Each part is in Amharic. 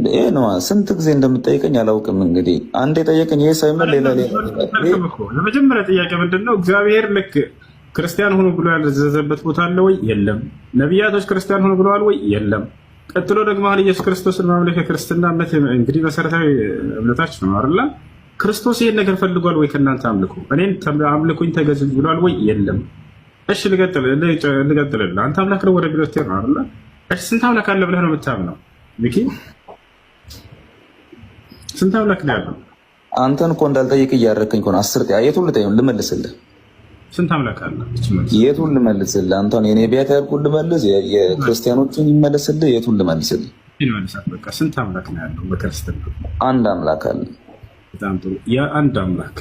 ይሄ ነው። ስንት ጊዜ እንደምጠይቀኝ አላውቅም። እንግዲህ አንድ የጠየቀኝ ይሄ ሳይሆን ሌላ ለመጀመሪያ ጥያቄ ምንድነው? እግዚአብሔር ልክ ክርስቲያን ሆኖ ብሎ ያልዘዘበት ቦታ አለ ወይ? የለም። ነቢያቶች ክርስቲያን ሆኖ ብለዋል ወይ? የለም። ቀጥሎ ደግሞ አሁን ኢየሱስ ክርስቶስን ማምለክ የክርስትና እምነት እንግዲህ መሰረታዊ እምነታችን ነው አይደል? ክርስቶስ ይሄን ነገር ፈልጓል ወይ? ከእናንተ አምልኩ እኔን አምልኩኝ ተገዙ ብሏል ወይ? የለም። እሺ ልቀጥልልህ። አንተ አምላክ ነው ወደ ቢሎት ነው አይደል? እሺ ስንት አምላክ አለ ብለህ ነው የምታምነው? ሚኪ ስንት አምላክ ነው ያለው? አንተን እኮ እንዳልጠይቅ እያደረከኝ እኮ ነው። 10 የቱን ልመልስልህ? ስንት አምላክ አለ? የቱን ልመልስልህ? አንተን የነቢያት ያልኩህ ልመልስ? የክርስቲያኖችን ይመልስልህ? የቱን ልመልስልህ? ይመልሳል። በቃ ስንት አምላክ ነው ያለው በክርስትና? አንድ አምላክ አለ። በጣም ጥሩ። የአንድ አምላክ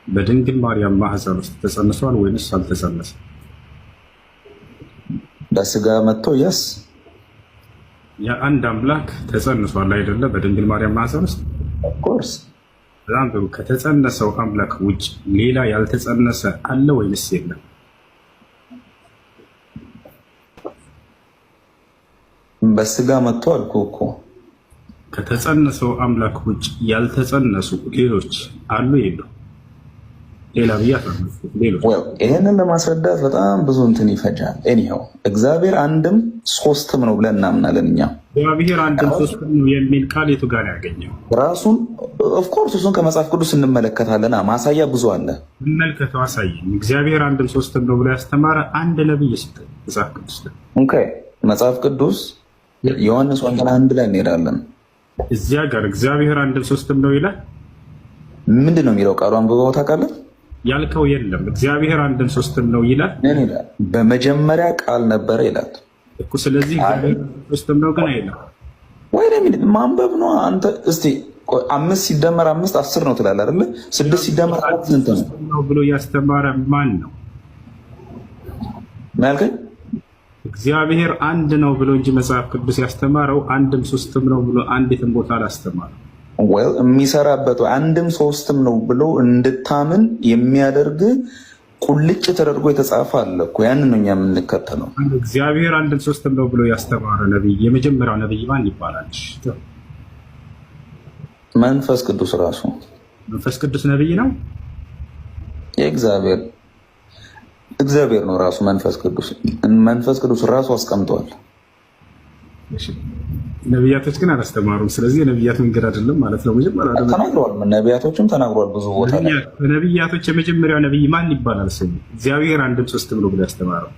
በድንግል ማርያም ማህፀን ውስጥ ተጸንሷል ወይንስ አልተጸነሰም? በስጋ መጥቶ ያስ የአንድ አምላክ ተጸንሷል አይደለ? በድንግል ማርያም ማህፀን ውስጥ ኦፍኮርስ። በጣም ጥሩ። ከተጸነሰው አምላክ ውጭ ሌላ ያልተጸነሰ አለ ወይንስ የለም? በስጋ መጥቶ አልኩ እኮ። ከተጸነሰው አምላክ ውጭ ያልተጸነሱ ሌሎች አሉ የሉ? ሌላ ብያት ሌሎች። ይህንን ለማስረዳት በጣም ብዙ እንትን ይፈጃል። ኤኒሃው እግዚአብሔር አንድም ሶስትም ነው ብለን እናምናለን እኛ። እግዚአብሔር አንድም ሶስትም ነው የሚል ቃል የቱ ጋር ያገኘው? ራሱን ኦፍኮርስ እሱን ከመጽሐፍ ቅዱስ እንመለከታለን። ማሳያ ብዙ አለ። እንመልከተው፣ አሳየኝ። እግዚአብሔር አንድም ሶስትም ነው ብሎ ያስተማረ አንድ ነብይ ስጠኝ መጽሐፍ ቅዱስ ላይ። ኦኬ መጽሐፍ ቅዱስ ዮሐንስ ወንጌል 1 ላይ እንሄዳለን። እዚያ ጋር እግዚአብሔር አንድም ሶስትም ነው ይላል። ምንድን ነው የሚለው? ቃሉ አንብበው ታውቃለህ? ያልከው የለም። እግዚአብሔር አንድም ሶስትም ነው ይላል። በመጀመሪያ ቃል ነበረ ይላል እኮ። ስለዚህ እግዚአብሔር ሶስትም ነው ግን አይልም ወይ? ማንበብ ነው። አንተ እስቲ 5 ሲደመር 5 10 ነው ትላለህ አይደለ? 6 ሲደመር 4 ስንት ነው ብሎ ያስተማረ ማን ነው? ማልከኝ እግዚአብሔር አንድ ነው ብሎ እንጂ መጽሐፍ ቅዱስ ያስተማረው አንድም ሶስትም ነው ብሎ አንዲትም ቦታ አላስተማረም። የሚሰራበት አንድም ሶስትም ነው ብሎ እንድታምን የሚያደርግ ቁልጭ ተደርጎ የተጻፈ አለ እኮ። ያንን ነው እኛ የምንከተለው። እግዚአብሔር አንድም ሶስትም ነው ብሎ ያስተማረ ነብይ፣ የመጀመሪያው ነብይ ማን ይባላል? መንፈስ ቅዱስ ራሱ። መንፈስ ቅዱስ ነብይ ነው? እግዚአብሔር ነው ራሱ መንፈስ ቅዱስ ራሱ አስቀምጧል። ነቢያቶች ግን አላስተማሩም። ስለዚህ የነቢያት መንገድ አይደለም ማለት ነው። መጀመሪያ ተናግረዋል፣ ነቢያቶችም ተናግረዋል ብዙ ቦታ። ነቢያቶች የመጀመሪያው ነቢይ ማን ይባላል? ስሙ እግዚአብሔር አንድም ሶስትም ነው ብሎ ያስተማረው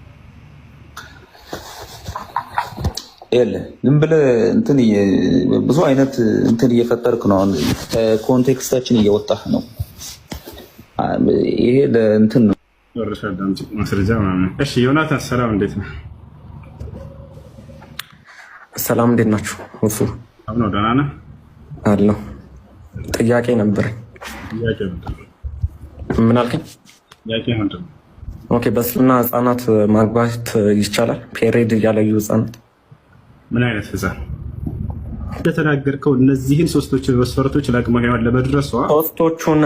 የለ። ዝም ብለህ እንትን ብዙ አይነት እንትን እየፈጠርክ ነው። ኮንቴክስታችን እየወጣህ ነው። ይሄ ለእንትን ነው ማስረጃ ምናምን። እሺ ዮናታን ሰላም፣ እንዴት ነው? ሰላም እንዴት ናችሁ? እሱ ነው ደህና ነህ? አለሁ። ጥያቄ ነበረኝ። ምን አልከኝ? ጥያቄ ምንድን ነው? ኦኬ በእስልምና ህፃናት ማግባት ይቻላል? ፔሬድ እያለዩ ህፃናት። ምን አይነት ህፃን? እንደተናገርከው እነዚህን ሶስቶችን መስፈርቶች ለአቅመ ሔዋን ለመድረስ ሶስቶቹን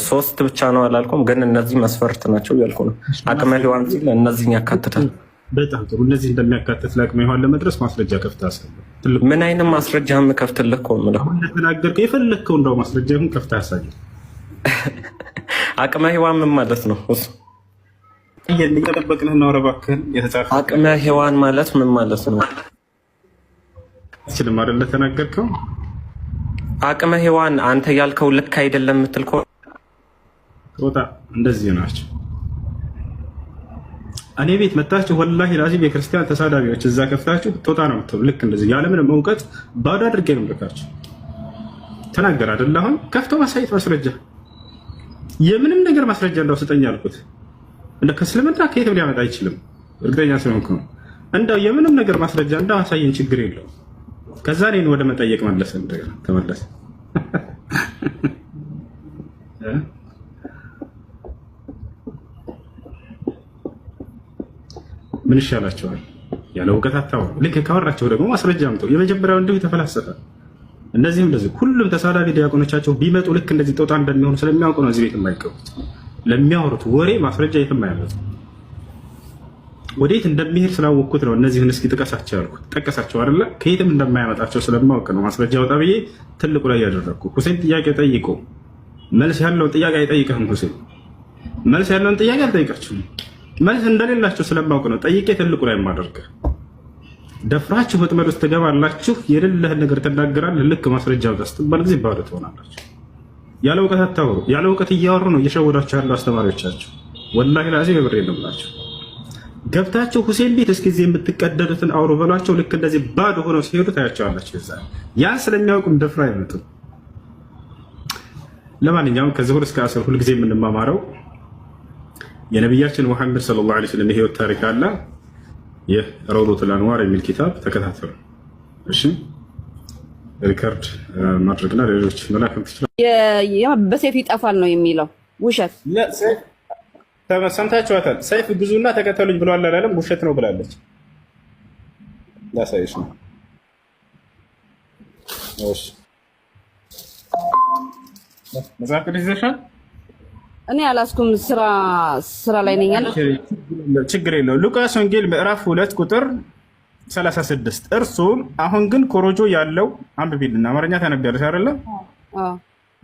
ሶስት ብቻ ነው አላልኩም፣ ግን እነዚህ መስፈርት ናቸው ያልኩ ነው። አቅመ ሔዋን ሲል እነዚህን ያካትታል። በጣም ጥሩ። እነዚህ እንደሚያካትት ለአቅመ ሔዋን ለመድረስ ማስረጃ ከፍተህ አሳየኝ። ምን አይነት ማስረጃ የምከፍትልህ እኮ የምልህ እንደተናገርከው የፈለግከው እንደው ማስረጃ ይሁን ከፍተህ አሳየኝ። አቅመ ሔዋን ምን ማለት ነው? እሱ እየጠበቅንህ ነው። ኧረ እባክህን የተጻፈ አቅመ ሔዋን ማለት ምን ማለት ነው? አትችልም አይደለ? ተናገርከው። አቅመ ሔዋን አንተ ያልከው ልክ አይደለም የምትል ጦጣ እንደዚህ ናቸው። እኔ ቤት መጣችሁ ወላሂ ላዚም የክርስቲያን ተሳዳቢዎች እዛ ከፍታችሁ ጦጣ ነው የምትሉ። ልክ እንደዚህ ያለምንም እውቀት ባዶ አድርጌ ነው ልካችሁ። ተናገር አይደለ? አሁን ከፍተው ማሳየት ማስረጃ፣ የምንም ነገር ማስረጃ እንዳው ስጠኝ አልኩት። እንደ ከእስልምና ከየትም ሊያመጣ አይችልም። እርግጠኛ ስለሆንኩ ነው። እንዳው የምንም ነገር ማስረጃ እንዳው አሳየን፣ ችግር የለውም። ከዛ እኔን ወደ መጠየቅ መለሰ። እንደገና ተመለሰ። ምን ይሻላቸዋል? ያለ እውቀት አታወሩ። ልክ ካወራቸው ደግሞ ማስረጃ አምጡ። የመጀመሪያው እንዲሁ ተፈላሰፈ። እነዚህም እንደዚህ ሁሉም ተሳዳቢ ዲያቆኖቻቸው ቢመጡ ልክ እንደዚህ ጦጣ እንደሚሆኑ ስለሚያውቁ ነው እዚህ ቤት የማይገቡት። ለሚያወሩት ወሬ ማስረጃ የትም አያመጡ። ወዴት እንደሚሄድ ስላወቅኩት ነው እነዚህን እስኪ ጥቀሳቸው ያልኩት። ጠቀሳቸው አይደለ? ከየትም እንደማያመጣቸው ስለማወቅ ነው ማስረጃ ወጣ ብዬ ትልቁ ላይ ያደረግኩ። ሁሴን ጥያቄ ጠይቆ መልስ ያለውን ጥያቄ አይጠይቅህም። ሁሴን መልስ ያለውን ጥያቄ አልጠይቃችሁም። መልስ እንደሌላቸው ስለማወቅ ነው ጠይቄ ትልቁ ላይ የማደርገህ። ደፍራችሁ ወጥመድ ውስጥ ትገባላችሁ፣ የሌለህን ነገር ትናገራለህ። ልክ ማስረጃ ወጣ ስትባል ጊዜ ባዶ ትሆናላችሁ። ያለ እውቀት አታወሩ። ያለ እውቀት እያወሩ ነው እየሸወዳችሁ ያሉ አስተማሪዎቻችሁ። ወላሂ ላዚም ብሬ ነው ብላችሁ ገብታችሁ ሁሴን ቤት እስኪ ዚህ የምትቀደዱትን አውሩ በሏቸው። ልክ እንደዚህ ባዶ ሆነው ሲሄዱ ታያቸዋላችሁ። ይዛ ያን ስለሚያውቁም ደፍራ አይመጡ። ለማንኛውም ከዙሁር እስከ አስር ሁልጊዜ የምንማማረው የነቢያችን ሙሐመድ ሰለላሁ ዐለይሂ ወሰለም የህይወት ታሪክ አለ። ይህ ረውደቱል አንዋር የሚል ኪታብ ተከታተሉ። እሺ ሪከርድ ማድረግና ሌሎች መላክም ትችላላችሁ። በሰይፍ ይጠፋል ነው የሚለው ውሸት። ሰምታችኋታል። ሰይፍ ግዙና ተከተሉኝ ብሏል አላለም? ውሸት ነው ብላለች። ላሳይሽ ነው። እሺ መጽሐፍ ቅዱስ ይዘሻል? እኔ አላስኩም፣ ስራ ላይ ነኝ ያለው። ችግር የለው። ሉቃስ ወንጌል ምዕራፍ 2 ቁጥር 36 እርሱም አሁን ግን ኮሮጆ ያለው አንብቢልና አማርኛ ታነቢያለሽ አይደለ?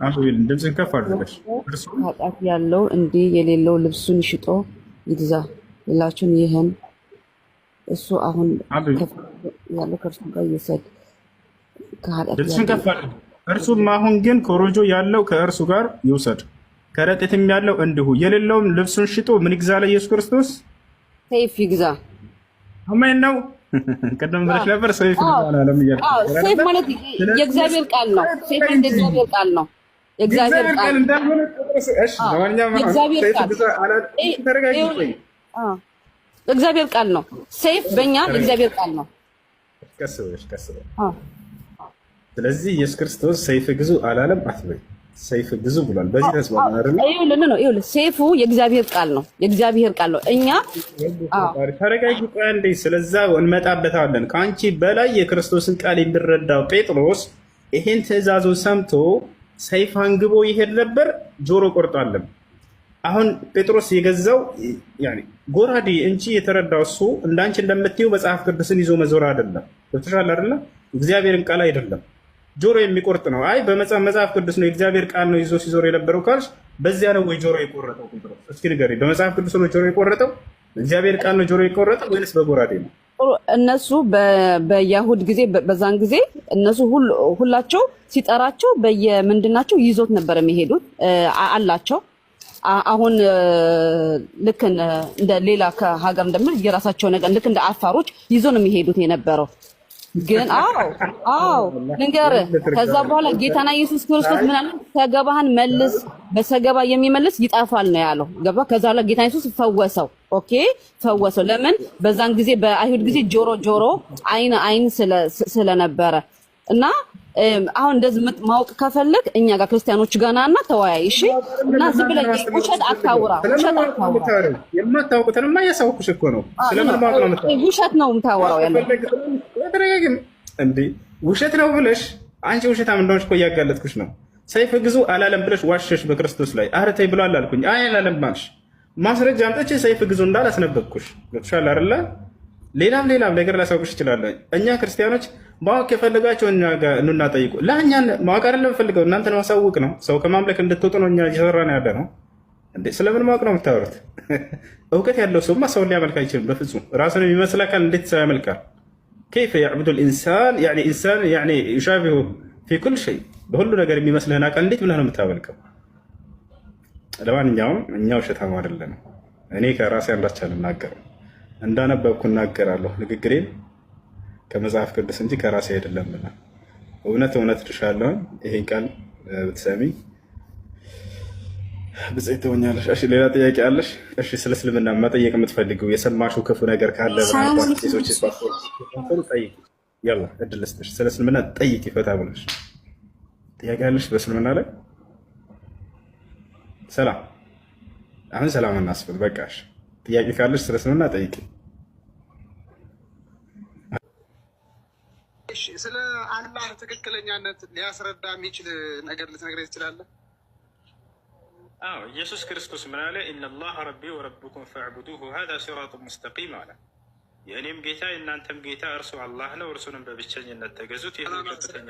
አንብቢልን ድምፅህን ከፍ አድርገሽ። እርሱም ኃጢአት ያለው እንዲህ የሌለው ልብሱን ሽጦ ይግዛ ሌላችሁን ይህን እሱ አሁን ያለው ከእርሱ ጋር ይውሰድ። ድምፅህን ከፍ አድርገሽ። እርሱም አሁን ግን ኮሮጆ ያለው ከእርሱ ጋር ይውሰድ፣ ከረጢትም ያለው እንዲሁ፣ የሌለውም ልብሱን ሽጦ ምን ይግዛ? ለኢየሱስ ክርስቶስ ሰይፍ ይግዛ። አሜን ነው። ቀደም ብለሽ ነበር ሰይፍ አላለም እያልኩ። ሰይፍ ማለት የእግዚአብሔር ቃል ነው። ሰይፍ እንደ እግዚአብሔር ቃል ነው። የእግዚአብሔር ቃል እንደሆነ እሺ፣ ለማንኛውም እግዚአብሔር ቃል ነው። ሰይፍ በእኛ የእግዚአብሔር ቃል ነው። ከስበሽ ስለዚህ ኢየሱስ ክርስቶስ ሰይፍ ግዙ አላለም አትበይ። ሰይፍ ግዙ ብሏል። በዚህ ተስማማ አይደል? ይኸውልህ ሰይፉ የእግዚአብሔር ቃል ነው። የእግዚአብሔር ቃል ነው። እኛ ተረጋጊ፣ ቆይ አንዴ፣ ስለዛ እንመጣበታለን። ከአንቺ በላይ የክርስቶስን ቃል የሚረዳው ጴጥሮስ ይሄን ትእዛዙን ሰምቶ ሰይፍ አንግቦ ይሄድ ነበር፣ ጆሮ ቆርጧለም። አሁን ጴጥሮስ የገዛው ጎራዴ እንጂ የተረዳው እሱ እንዳንቺ እንደምትይው መጽሐፍ ቅዱስን ይዞ መዞር አይደለም። ገብቶሻል አይደለ? እግዚአብሔርን ቃል አይደለም ጆሮ የሚቆርጥ ነው። አይ በመጽሐፍ ቅዱስ ነው የእግዚአብሔር ቃል ነው ይዞ ሲዞር የነበረው ካልሽ በዚያ ነው ወይ ጆሮ የቆረጠው? እስኪ ንገሪኝ። በመጽሐፍ ቅዱስ ነው ጆሮ የቆረጠው? እግዚአብሔር ቃል ነው ጆሮ የቆረጠው ወይስ በጎራዴ ነው? እነሱ በየሁድ ጊዜ በዛን ጊዜ እነሱ ሁላቸው ሲጠራቸው በየምንድናቸው ይዞት ነበር የሚሄዱት አላቸው። አሁን ልክ እንደ ሌላ ከሀገር እንደምን የራሳቸው ነገር ልክ እንደ አፋሮች ይዞ ነው የሚሄዱት የነበረው። ግን አዎ ልንገርህ፣ ከዛ በኋላ ጌታና ኢየሱስ ክርስቶስ ምን አለ? ሰገባህን መልስ፣ በሰገባ የሚመልስ ይጠፋል ነው ያለው። ገባ? ከዛ በኋላ ጌታ ኢየሱስ ፈወሰው። ኦኬ ፈወሰው። ለምን? በዛን ጊዜ በአይሁድ ጊዜ ጆሮ አይን ስለነበረ እና አሁን እንደዚህ ማወቅ ከፈለግ እኛ ጋር ክርስቲያኖች ጋር ናና ተወያይ። እሺ። እና ዝም ብለህ ውሸት አታውራ። የማታውቁትንማ እያሳወኩሽ እኮ ነው። ስለምን ማወቅ ነው የምታወራው? ውሸት ነው የምታወራው ያለው እንዴ? ውሸት ነው ብለሽ አንቺ ውሸታም እንደሆንሽ እኮ እያጋለጥኩሽ ነው። ሰይፍ ግዙ አላለም ብለሽ ዋሸሽ በክርስቶስ ላይ። ኧረ ተይ ብሏል አልኩኝ። አይ አላለም ማልሽ። ማስረጃ አምጥቼ ሰይፍ ግዙ እንዳላስነበብኩሽ ገብቶሻል አይደለ? ሌላም ነገር ላሳውቅሽ እችላለሁ። እኛ ክርስቲያኖች ማወቅ የፈለጋቸው እኛ ጋር እንና ጠይቁ። ለእኛ ማወቅ አይደለም ፈልገው እናንተን ማሳውቅ ነው። ሰው ከማምለክ እንድትወጡ ነው እኛ እየሰራን ያለ ነው። እንዴ ስለምን ማወቅ ነው የምታወሩት? እውቀት ያለው ሰውማ ሰውን ሊያመልክ አይችልም በፍጹም። ራሱን የሚመስል አካል እንዴት ሰው ያመልካል? كيف يعبد الإنسان إنسان يشابه في كل شيء በሁሉ ነገር የሚመስልህን አካል እንዴት ብለህ ነው የምታመልከው? ለማንኛውም እኛ ውሸታም አይደለንም። እኔ ከራሴ አንዳች አልናገርም። እንዳነበብኩ እናገራለሁ። ንግግሬም ከመጽሐፍ ቅዱስ እንጂ ከራሴ አይደለም። እውነት ልሻለሁ። ይሄን ቃል ብትሰሚ ብጽዕት ትሆኛለሽ። እሺ ሌላ ጥያቄ አለሽ? እሺ ስለ እስልምና መጠየቅ የምትፈልጊው የሰማሽው ክፉ ነገር ካለ ቄሶች ጠይቂ። ያላ እድል ልስጥሽ። ስለ እስልምና ጠይቂ ፈታ ብለሽ። ጥያቄ አለሽ በእስልምና ላይ? ሰላም አሁን ሰላም እናስብል። በቃሽ። ጥያቄ ካለሽ ስለ እስልምና ጠይቂ። እሺ ስለ አላህ ትክክለኛነት ሊያስረዳ የሚችል ነገር ልትነግረኝ ትችላለህ? ኢየሱስ ክርስቶስ ምን አለ? ኢነላህ ረቢ ወረብኩም ፈዕቡዱሁ ሃዛ ሲራጡን ሙስተቂም አለ። የእኔም ጌታ የእናንተም ጌታ እርሱ አላህ ነው፣ እርሱንም በብቸኝነት ተገዙት።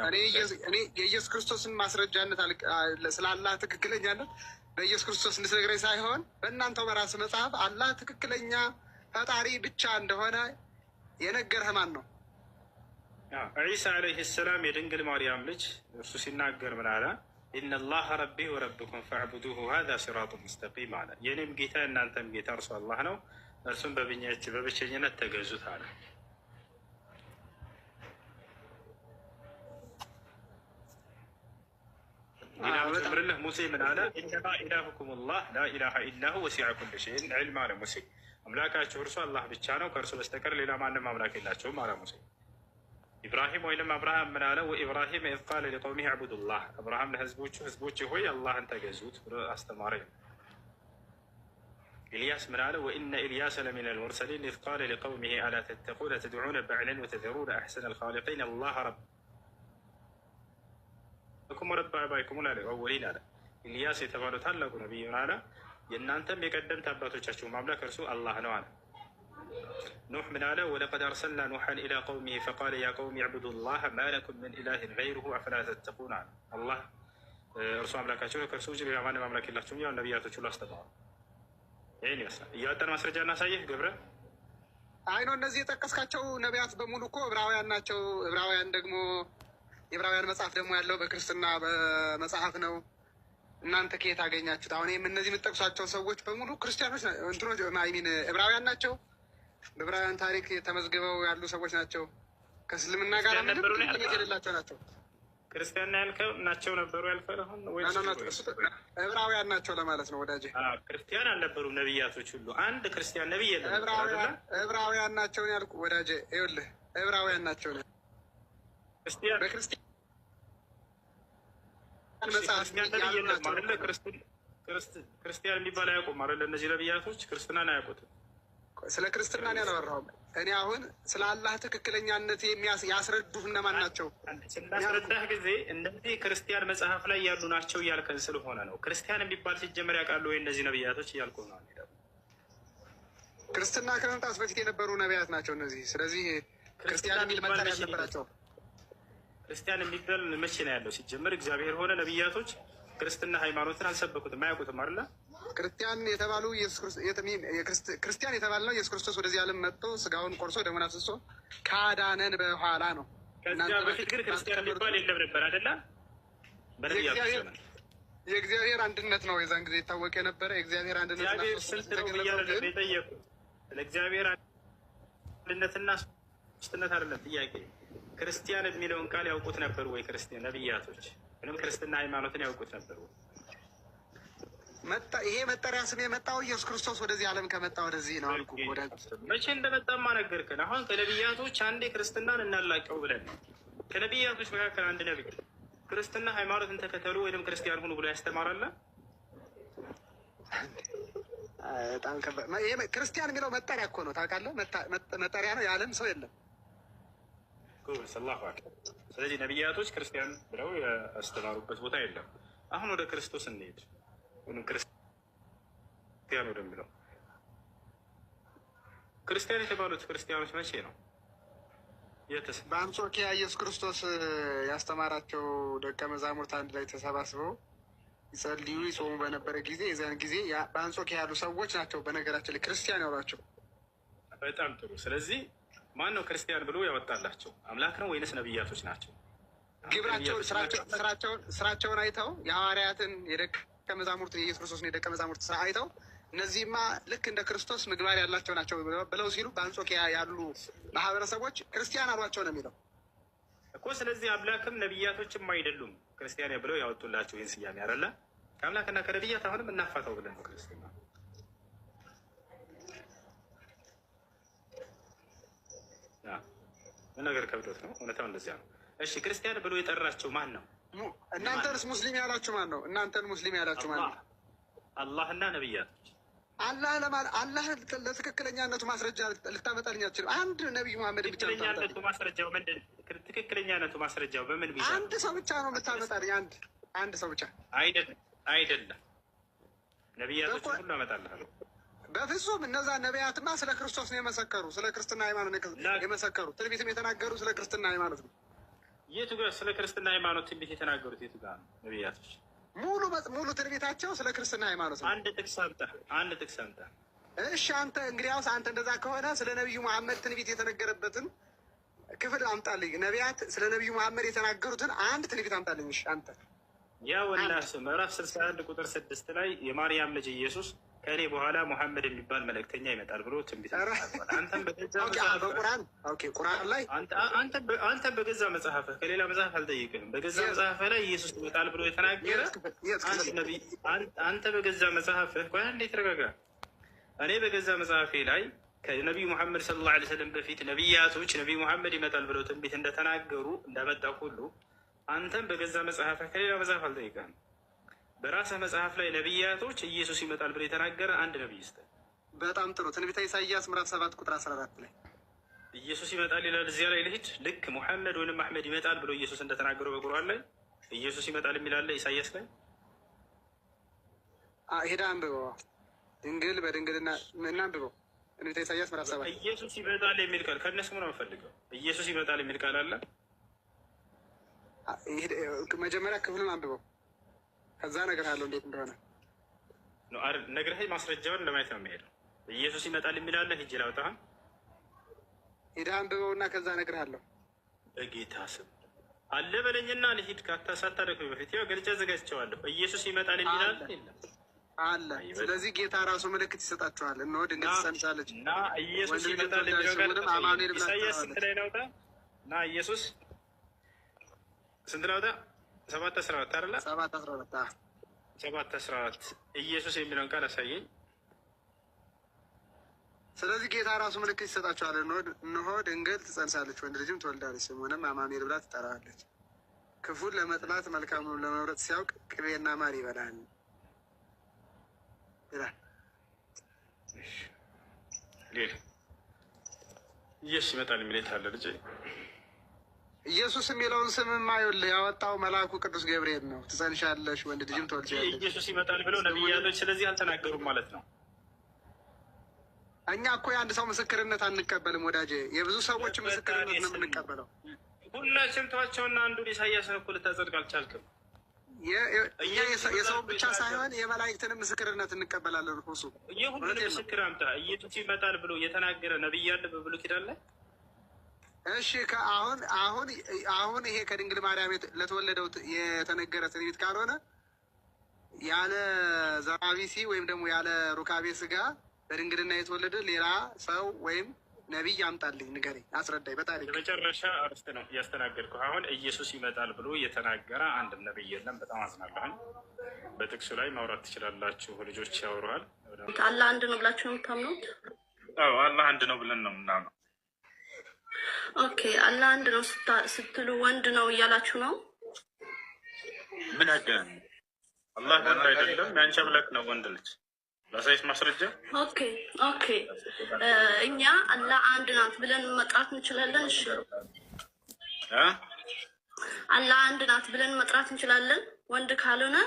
እኔ የኢየሱስ ክርስቶስን ማስረጃነት ስለ አላህ ትክክለኛነት በኢየሱስ ክርስቶስ እንድትነግረኝ ሳይሆን በእናንተው በራስ መጽሐፍ አላህ ትክክለኛ ፈጣሪ ብቻ እንደሆነ የነገረህ ማን ነው? ዒሳ ዓለይሂ ሰላም የድንግል ማርያም ልጅ እርሱ ሲናገር ምን አለ? ኢነላህ ረቢ ወረብኩም ፈዕቡዱሁ ሃዛ ሲራጡ ሙስተቂም አለ። የእኔም ጌታ የእናንተም ጌታ እርሱ አላህ ነው፣ እርሱም በብቸኝነት ተገዙት አለ። ምርልህ ሙሴ ምን አለ? ኢነማ ኢላሁኩም ላህ ላኢላሃ ኢላሁ ወሲዐ ኩለ ሸይን ዒልማ አለ ሙሴ። አምላካችሁ እርሱ አላህ ብቻ ነው፣ ከእርሱ በስተቀር ሌላ ማንም አምላክ የላቸውም አለ ሙሴ። ኢብራሂም ወይንም አብርሃም ምን አለ? ወኢብራሂም ኢዝ ቃለ ሊቀውሚሂ ዕቡዱላህ፣ አብርሃም ለህዝቦቹ ህዝቦች ሆይ አላህን ተገዙት ብሎ አስተማረ። ኢልያስ ምን አለ? ወኢነ ኢልያሰ ለሚነል ሙርሰሊን ኢዝ ቃለ ሊቀውሚሂ አላ ተተቁነ ተድዑነ በዕለን ወተዘሩነ አሕሰነ አልኻሊቂን አላህ ረበኩም ወረበ አባይኩም አልአወሊን አለ። ኢልያስ የተባለው ታላቁ ነቢይ ምን አለ? የእናንተም የቀደምት አባቶቻችሁ አምላክ እርሱ አላህ ነው አለ። ኑሕ ምን አለ? ወለቀድ አርሰልና ኑሐን ኢላ ቀውሚሂ ፈቃለ ያ ቀውሚ ዕቡዱላህ ማ ለኩም ምን ኢላሂን ገይሩሁ አፈላ ተተቁን አለ። አላህ እርሱ አምላካቸው ከእርሱ ውጭ ሌላ ማንም አምላክ የላቸውም። ያው ነቢያቶች ሁሉ አስተማሩ። ይህን ይመስላል። እያወጣን ማስረጃ እናሳየህ ገብረ። አይ ነው እነዚህ የጠቀስካቸው ነቢያት በሙሉ እኮ ዕብራውያን ናቸው። ዕብራውያን ደግሞ የዕብራውያን መጽሐፍ ደግሞ ያለው በክርስትና በመጽሐፍ ነው። እናንተ ከየት አገኛችሁት? አሁን እነዚህ የምጠቅሷቸው ሰዎች በሙሉ ክርስቲያኖች እንትኖች ሚን ዕብራውያን ናቸው። በዕብራውያን ታሪክ ተመዝግበው ያሉ ሰዎች ናቸው። ከእስልምና ጋር ምንም የሌላቸው ናቸው። ክርስቲያን ያልከው ናቸው ነበሩ ያልከው ዕብራውያን ናቸው ለማለት ነው ወዳጄ። ክርስቲያን አልነበሩም ነቢያቶች ሁሉ። አንድ ክርስቲያን ነቢይ የለም። ዕብራውያን ናቸው ያልኩ ወዳጄ። ይኸውልህ ዕብራውያን ናቸው በክርስቲያን ክርስቲያን የሚባል አያውቁም አይደለ? እነዚህ ነቢያቶች ክርስትናን አያውቁትም። ስለ ክርስትና ያላወራሁም እኔ አሁን ስለ አላህ ትክክለኛነት ያስረዱህ እነማን ናቸው? ስናስረዳህ ጊዜ እነዚህ ክርስቲያን መጽሐፍ ላይ ያሉ ናቸው እያልከን ስለሆነ ነው። ክርስቲያን የሚባል ሲጀመር ያውቃሉ ወይ እነዚህ ነቢያቶች እያልኩ ነው። ክርስትና ከመምጣት በፊት የነበሩ ነቢያት ናቸው እነዚህ። ስለዚህ ክርስቲያን የሚል መጠሪያ ነበራቸው። ክርስቲያን የሚባል መቼ ነው ያለው? ሲጀመር እግዚአብሔር ሆነ ነቢያቶች ክርስትና ሃይማኖትን አልሰበኩትም፣ አያውቁትም አይደለ? ክርስቲያን የተባሉ ክርስቲያን የተባልነው ኢየሱስ ክርስቶስ ወደዚህ ዓለም መጥቶ ስጋውን ቆርሶ ደሙን አፍስሶ ካዳነን በኋላ ነው። ከዚያ በፊት ግን ክርስቲያን የሚባል የለም ነበር አይደለ? የእግዚአብሔር አንድነት ነው የዛን ጊዜ የታወቀ የነበረ። የእግዚአብሔር አንድነት ስንት ነው ብያለሁ የጠየቁት። ለእግዚአብሔር አንድነትና ሶስትነት አይደለም ጥያቄ። ክርስቲያን የሚለውን ቃል ያውቁት ነበር ወይ? ክርስቲያን ነቢያቶች ምንም ክርስትና ሃይማኖትን ያውቁት ነበር ወይ? ይሄ መጠሪያ ስም የመጣው ኢየሱስ ክርስቶስ ወደዚህ ዓለም ከመጣ ወደዚህ ነው አልኩ። መቼ እንደመጣማ ነገርከን። አሁን ከነቢያቶች አንዴ ክርስትናን እናላቀው ብለን ነው። ከነቢያቶች መካከል አንድ ነቢይ ክርስትና ሃይማኖትን ተከተሉ ወይም ክርስቲያን ሁኑ ብሎ ያስተማራለ? በጣም ክርስቲያን የሚለው መጠሪያ እኮ ነው ታውቃለህ። መጠሪያ ነው፣ የዓለም ሰው የለም። ስለዚህ ነቢያቶች ክርስቲያን ብለው ያስተማሩበት ቦታ የለም። አሁን ወደ ክርስቶስ እንሄድ። ክርስቲያን ወደሚለው ክርስቲያን የተባሉት ክርስቲያኖች መቼ ነው? በአንጾኪያ ኢየሱስ ክርስቶስ ያስተማራቸው ደቀ መዛሙርት አንድ ላይ ተሰባስበው ይጸልዩ ይጾሙ በነበረ ጊዜ የዚያን ጊዜ በአንጾኪያ ያሉ ሰዎች ናቸው በነገራችን ላይ ክርስቲያን ያሏቸው። በጣም ጥሩ። ስለዚህ ማን ነው ክርስቲያን ብሎ ያወጣላቸው? አምላክ ነው ወይንስ ነቢያቶች ናቸው? ግብራቸው ስራቸውን አይተው የሐዋርያትን የደቀ መዛሙርት የኢየሱስ ክርስቶስን የደቀ መዛሙርት ስራ አይተው እነዚህማ ልክ እንደ ክርስቶስ ምግባር ያላቸው ናቸው ብለው ሲሉ በአንጾኪያ ያሉ ማህበረሰቦች ክርስቲያን አሏቸው ነው የሚለው እኮ። ስለዚህ አምላክም ነቢያቶችም አይደሉም ክርስቲያን ብለው ያወጡላቸው ይህን ስያሜ አይደለ? ከአምላክና ከነቢያት አሁንም እናፋተው ብለን ነው ክርስትና። ምን ነገር ከብዶት ነው? እውነታው እንደዚያ ነው። እሺ ክርስቲያን ብሎ የጠራቸው ማን ነው? እናንተንስ ሙስሊም ያላችሁ ማን ነው? እናንተን ሙስሊም ያላችሁ ማን ነው? አላህና ነቢያቶች። አላህ ለትክክለኛነቱ ማስረጃ ልታመጣልኝ አትችልም። አንድ ነቢይ መሐመድ ብቻ ትክክለኛነቱ ማስረጃው ምንድን? ትክክለኛነቱ ማስረጃው በምን ቢዛ? አንድ ሰው ብቻ ነው የምታመጣልኝ። አንድ ሰው ብቻ አይደለም። ነቢያቶች ሁሉ አመጣልሃለሁ። በፍጹም እነዛ ነቢያትማ ስለ ክርስቶስ ነው የመሰከሩ፣ ስለ ክርስትና ሃይማኖት የመሰከሩ፣ ትንቢትም የተናገሩ ስለ ክርስትና ሃይማኖት ነው። የቱ ጋር ስለ ክርስትና ሃይማኖት ትንቢት የተናገሩት? የቱ ጋር ነው ነቢያቶች? ሙሉ ትንቢታቸው ስለ ክርስትና ሃይማኖት ነው። አንድ ጥቅስ አምጣ። እሺ አንተ እንግዲያውስ አንተ እንደዛ ከሆነ ስለ ነቢዩ መሐመድ ትንቢት የተነገረበትን ክፍል አምጣልኝ። ነቢያት ስለ ነቢዩ መሐመድ የተናገሩትን አንድ ትንቢት አምጣልኝ። እሺ አንተ ያው እናስ ምዕራፍ 61 ቁጥር 6 ላይ የማርያም ልጅ ኢየሱስ ከእኔ በኋላ ሙሐመድ የሚባል መልእክተኛ ይመጣል ብሎ ትንቢት ተናግሯል። አንተም በገዛ ቁርአን ላይ አንተ በገዛ መጽሐፍህ ከሌላ መጽሐፍ አልጠይቅህም። በገዛ መጽሐፍህ ላይ ኢየሱስ ይመጣል ብሎ የተናገረ አንተ በገዛ መጽሐፍህ ቆይ አንዴ ተረጋጋ። እኔ በገዛ መጽሐፌ ላይ ከነቢዩ ሙሐመድ ሰለላሁ ዐለይሂ ወሰለም በፊት ነቢያቶች ነቢዩ ሙሐመድ ይመጣል ብለው ትንቢት እንደተናገሩ እንዳመጣ ሁሉ አንተም በገዛ መጽሐፍህ ከሌላ መጽሐፍ አልጠይቅህም። በራስህ መጽሐፍ ላይ ነቢያቶች ኢየሱስ ይመጣል ብሎ የተናገረ አንድ ነቢይ ስጠኝ። በጣም ጥሩ። ትንቢተ ኢሳይያስ ምዕራፍ 7 ቁጥር 14 ላይ ኢየሱስ ይመጣል ይላል። እዚያ ላይ ልሂድ። ልክ ሙሐመድ ወይም አሕመድ ይመጣል ብሎ ኢየሱስ እንደተናገረው በቁርአን ላይ ኢየሱስ ይመጣል የሚላለ ኢሳይያስ ላይ ሄዳ አንብበው። ድንግል በድንግልና ምን አንብበው። ትንቢተ ኢሳይያስ ምዕራፍ 7 ኢየሱስ ይመጣል የሚል ቃል ከእነሱ ምን የምፈልገው? ኢየሱስ ይመጣል የሚል ቃል አለ። መጀመሪያ ክፍሉን አንብበው፣ ከዛ ነገር አለው እንዴት እንደሆነ ነግረህ ማስረጃውን ለማየት ነው የሚሄደው። ኢየሱስ ይመጣል የሚል አለ። ሂጅ ላውጣህ። ሄደህ አንብበውና ከዛ ነገር አለው። በጌታ ስም አለ በለኝና ልሂድ። ሳታደክም በፊት ያው ገልጬ ዘጋጅቼዋለሁ። ኢየሱስ ይመጣል የሚል አለ አለ። ስለዚህ ጌታ ራሱ ምልክት ይሰጣችኋል። እነሆ ድንግል ትጸንሳለች እና ኢየሱስ ይመጣል የሚለው ቃል ኢሳይያስ ስንት ላይ ላውጣ? እና ኢየሱስ ስንት ላውጣ? 7:14 አይደለ? 7:14 ኢየሱስ የሚለውን ቃል አሳየኝ። ስለዚህ ጌታ ራሱ ምልክት ይሰጣችኋል። እነሆ ድንግል ትጸንሳለች፣ ወንድ ልጅም ትወልዳለች፣ ስሙንም አማኑኤል ብላ ትጠራዋለች። ክፉን ለመጥላት መልካሙን ለመምረጥ ሲያውቅ ቅቤና ማር ይበላል ይላል። ኢየሱስ ይመጣል የሚል አለ ልጄ። ኢየሱስ የሚለውን ስም ማይውል ያወጣው መልአኩ ቅዱስ ገብርኤል ነው። ትጸንሻለሽ፣ ወንድ ልጅም ትወልጃለሽ። ኢየሱስ ይመጣል ብለው ነቢያቶች ስለዚህ አልተናገሩም ማለት ነው። እኛ እኮ የአንድ ሰው ምስክርነት አንቀበልም ወዳጄ፣ የብዙ ሰዎች ምስክርነት ነው የምንቀበለው። ሁላችንም ተዋቸውና አንዱን ኢሳያስን እኮ ልታጸድቅ አልቻልክም። እኛ የሰው ብቻ ሳይሆን የመላእክትንም ምስክርነት እንቀበላለን። ሁሱ የሁሉንም ምስክር አምጣ። ኢየሱስ ይመጣል ብሎ የተናገረ ነቢይ አለ በብሉይ ኪዳን ላይ? እሺ አሁን ይሄ ከድንግል ማርያም ለተወለደው የተነገረ ትንቢት ካልሆነ ያለ ዘራቢሲ ወይም ደግሞ ያለ ሩካቤ ስጋ በድንግልና የተወለደ ሌላ ሰው ወይም ነቢይ አምጣልኝ፣ ንገረኝ፣ አስረዳኝ። በታሪክ የመጨረሻ አርስት ነው እያስተናገድኩ። አሁን ኢየሱስ ይመጣል ብሎ የተናገረ አንድም ነቢይ የለም። በጣም አዝናለሁኝ። በጥቅሱ ላይ ማውራት ትችላላችሁ። ልጆች ያወሩሃል። አላህ አንድ ነው ብላችሁ ነው የምታምኑት? አዎ አላህ አንድ ነው ብለን ነው የምናምነው። ኦኬ፣ አላህ አንድ ነው ስትሉ ወንድ ነው እያላችሁ ነው? ምን ያገናኝ? አላህ ወንድ አይደለም፣ ያንቺ አምላክ ነው ወንድ ልጅ። ላሳይሽ ማስረጃ። ኦኬ እኛ አላህ አንድ ናት ብለን መጥራት እንችላለን? እሺ አላህ አንድ ናት ብለን መጥራት እንችላለን? ወንድ ካልሆነ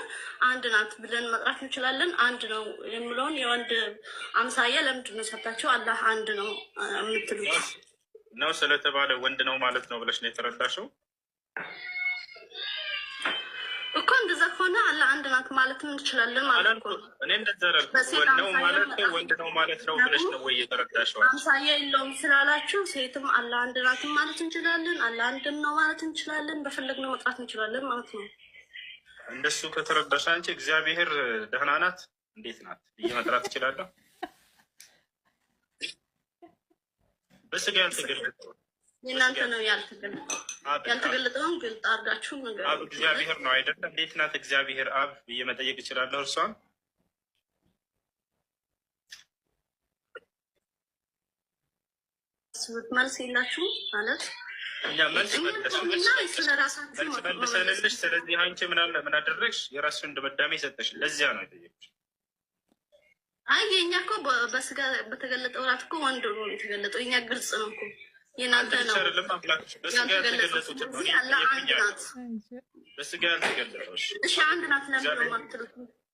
አንድ ናት ብለን መጥራት እንችላለን? አንድ ነው የምለውን የወንድ አምሳያ ለምንድን ነው ሰጣችሁ አላህ አንድ ነው የምትሉት? ነው ስለተባለ ወንድ ነው ማለት ነው ብለሽ ነው የተረዳሽው እኮ። እንደዛ ከሆነ አላህ አንድ ናት ማለትም እንችላለን ማለት ነው። እኔ እንደዛ ነው ማለት ወንድ ነው ማለት ነው ብለሽ ነው ወይ የተረዳሽው? አምሳያ የለውም ስላላችሁ ሴትም አላህ አንድ ናትም ማለት እንችላለን፣ አላህ አንድ ነው ማለት እንችላለን፣ በፈለግነው መጥራት እንችላለን ማለት ነው። እንደሱ ከተረዳሽ አንቺ እግዚአብሔር ደህና ናት እንዴት ናት ብዬ መጥራት እችላለሁ? በስጋ ያልተገለጠው የእናንተ ነው ያልተገለጠውን ግልጥ አድርጋችሁ ነገር አብ እግዚአብሔር ነው አይደለም? እንዴት ናት እግዚአብሔር አብ ብዬ መጠየቅ እችላለሁ? እርሷን መልስ የላችሁ ማለት እኛ መልስ መልሰንልሽ። ስለዚህ አንቺ ምን አደረግሽ? የራስሽን ድምዳሜ ሰጠሽ። ለዚያ ነው የጠየቅሽ። አይ የእኛ እኮ በስጋ በተገለጠ ወራት እኮ ወንድ ነው የተገለጠው። የእኛ ግልጽ ነው እኮ። የእናንተ ነው በስጋ ያልተገለጡት። በስጋ ያልተገለጠው እሺ አንድ ናት ለምንድን ነው የማትሉት?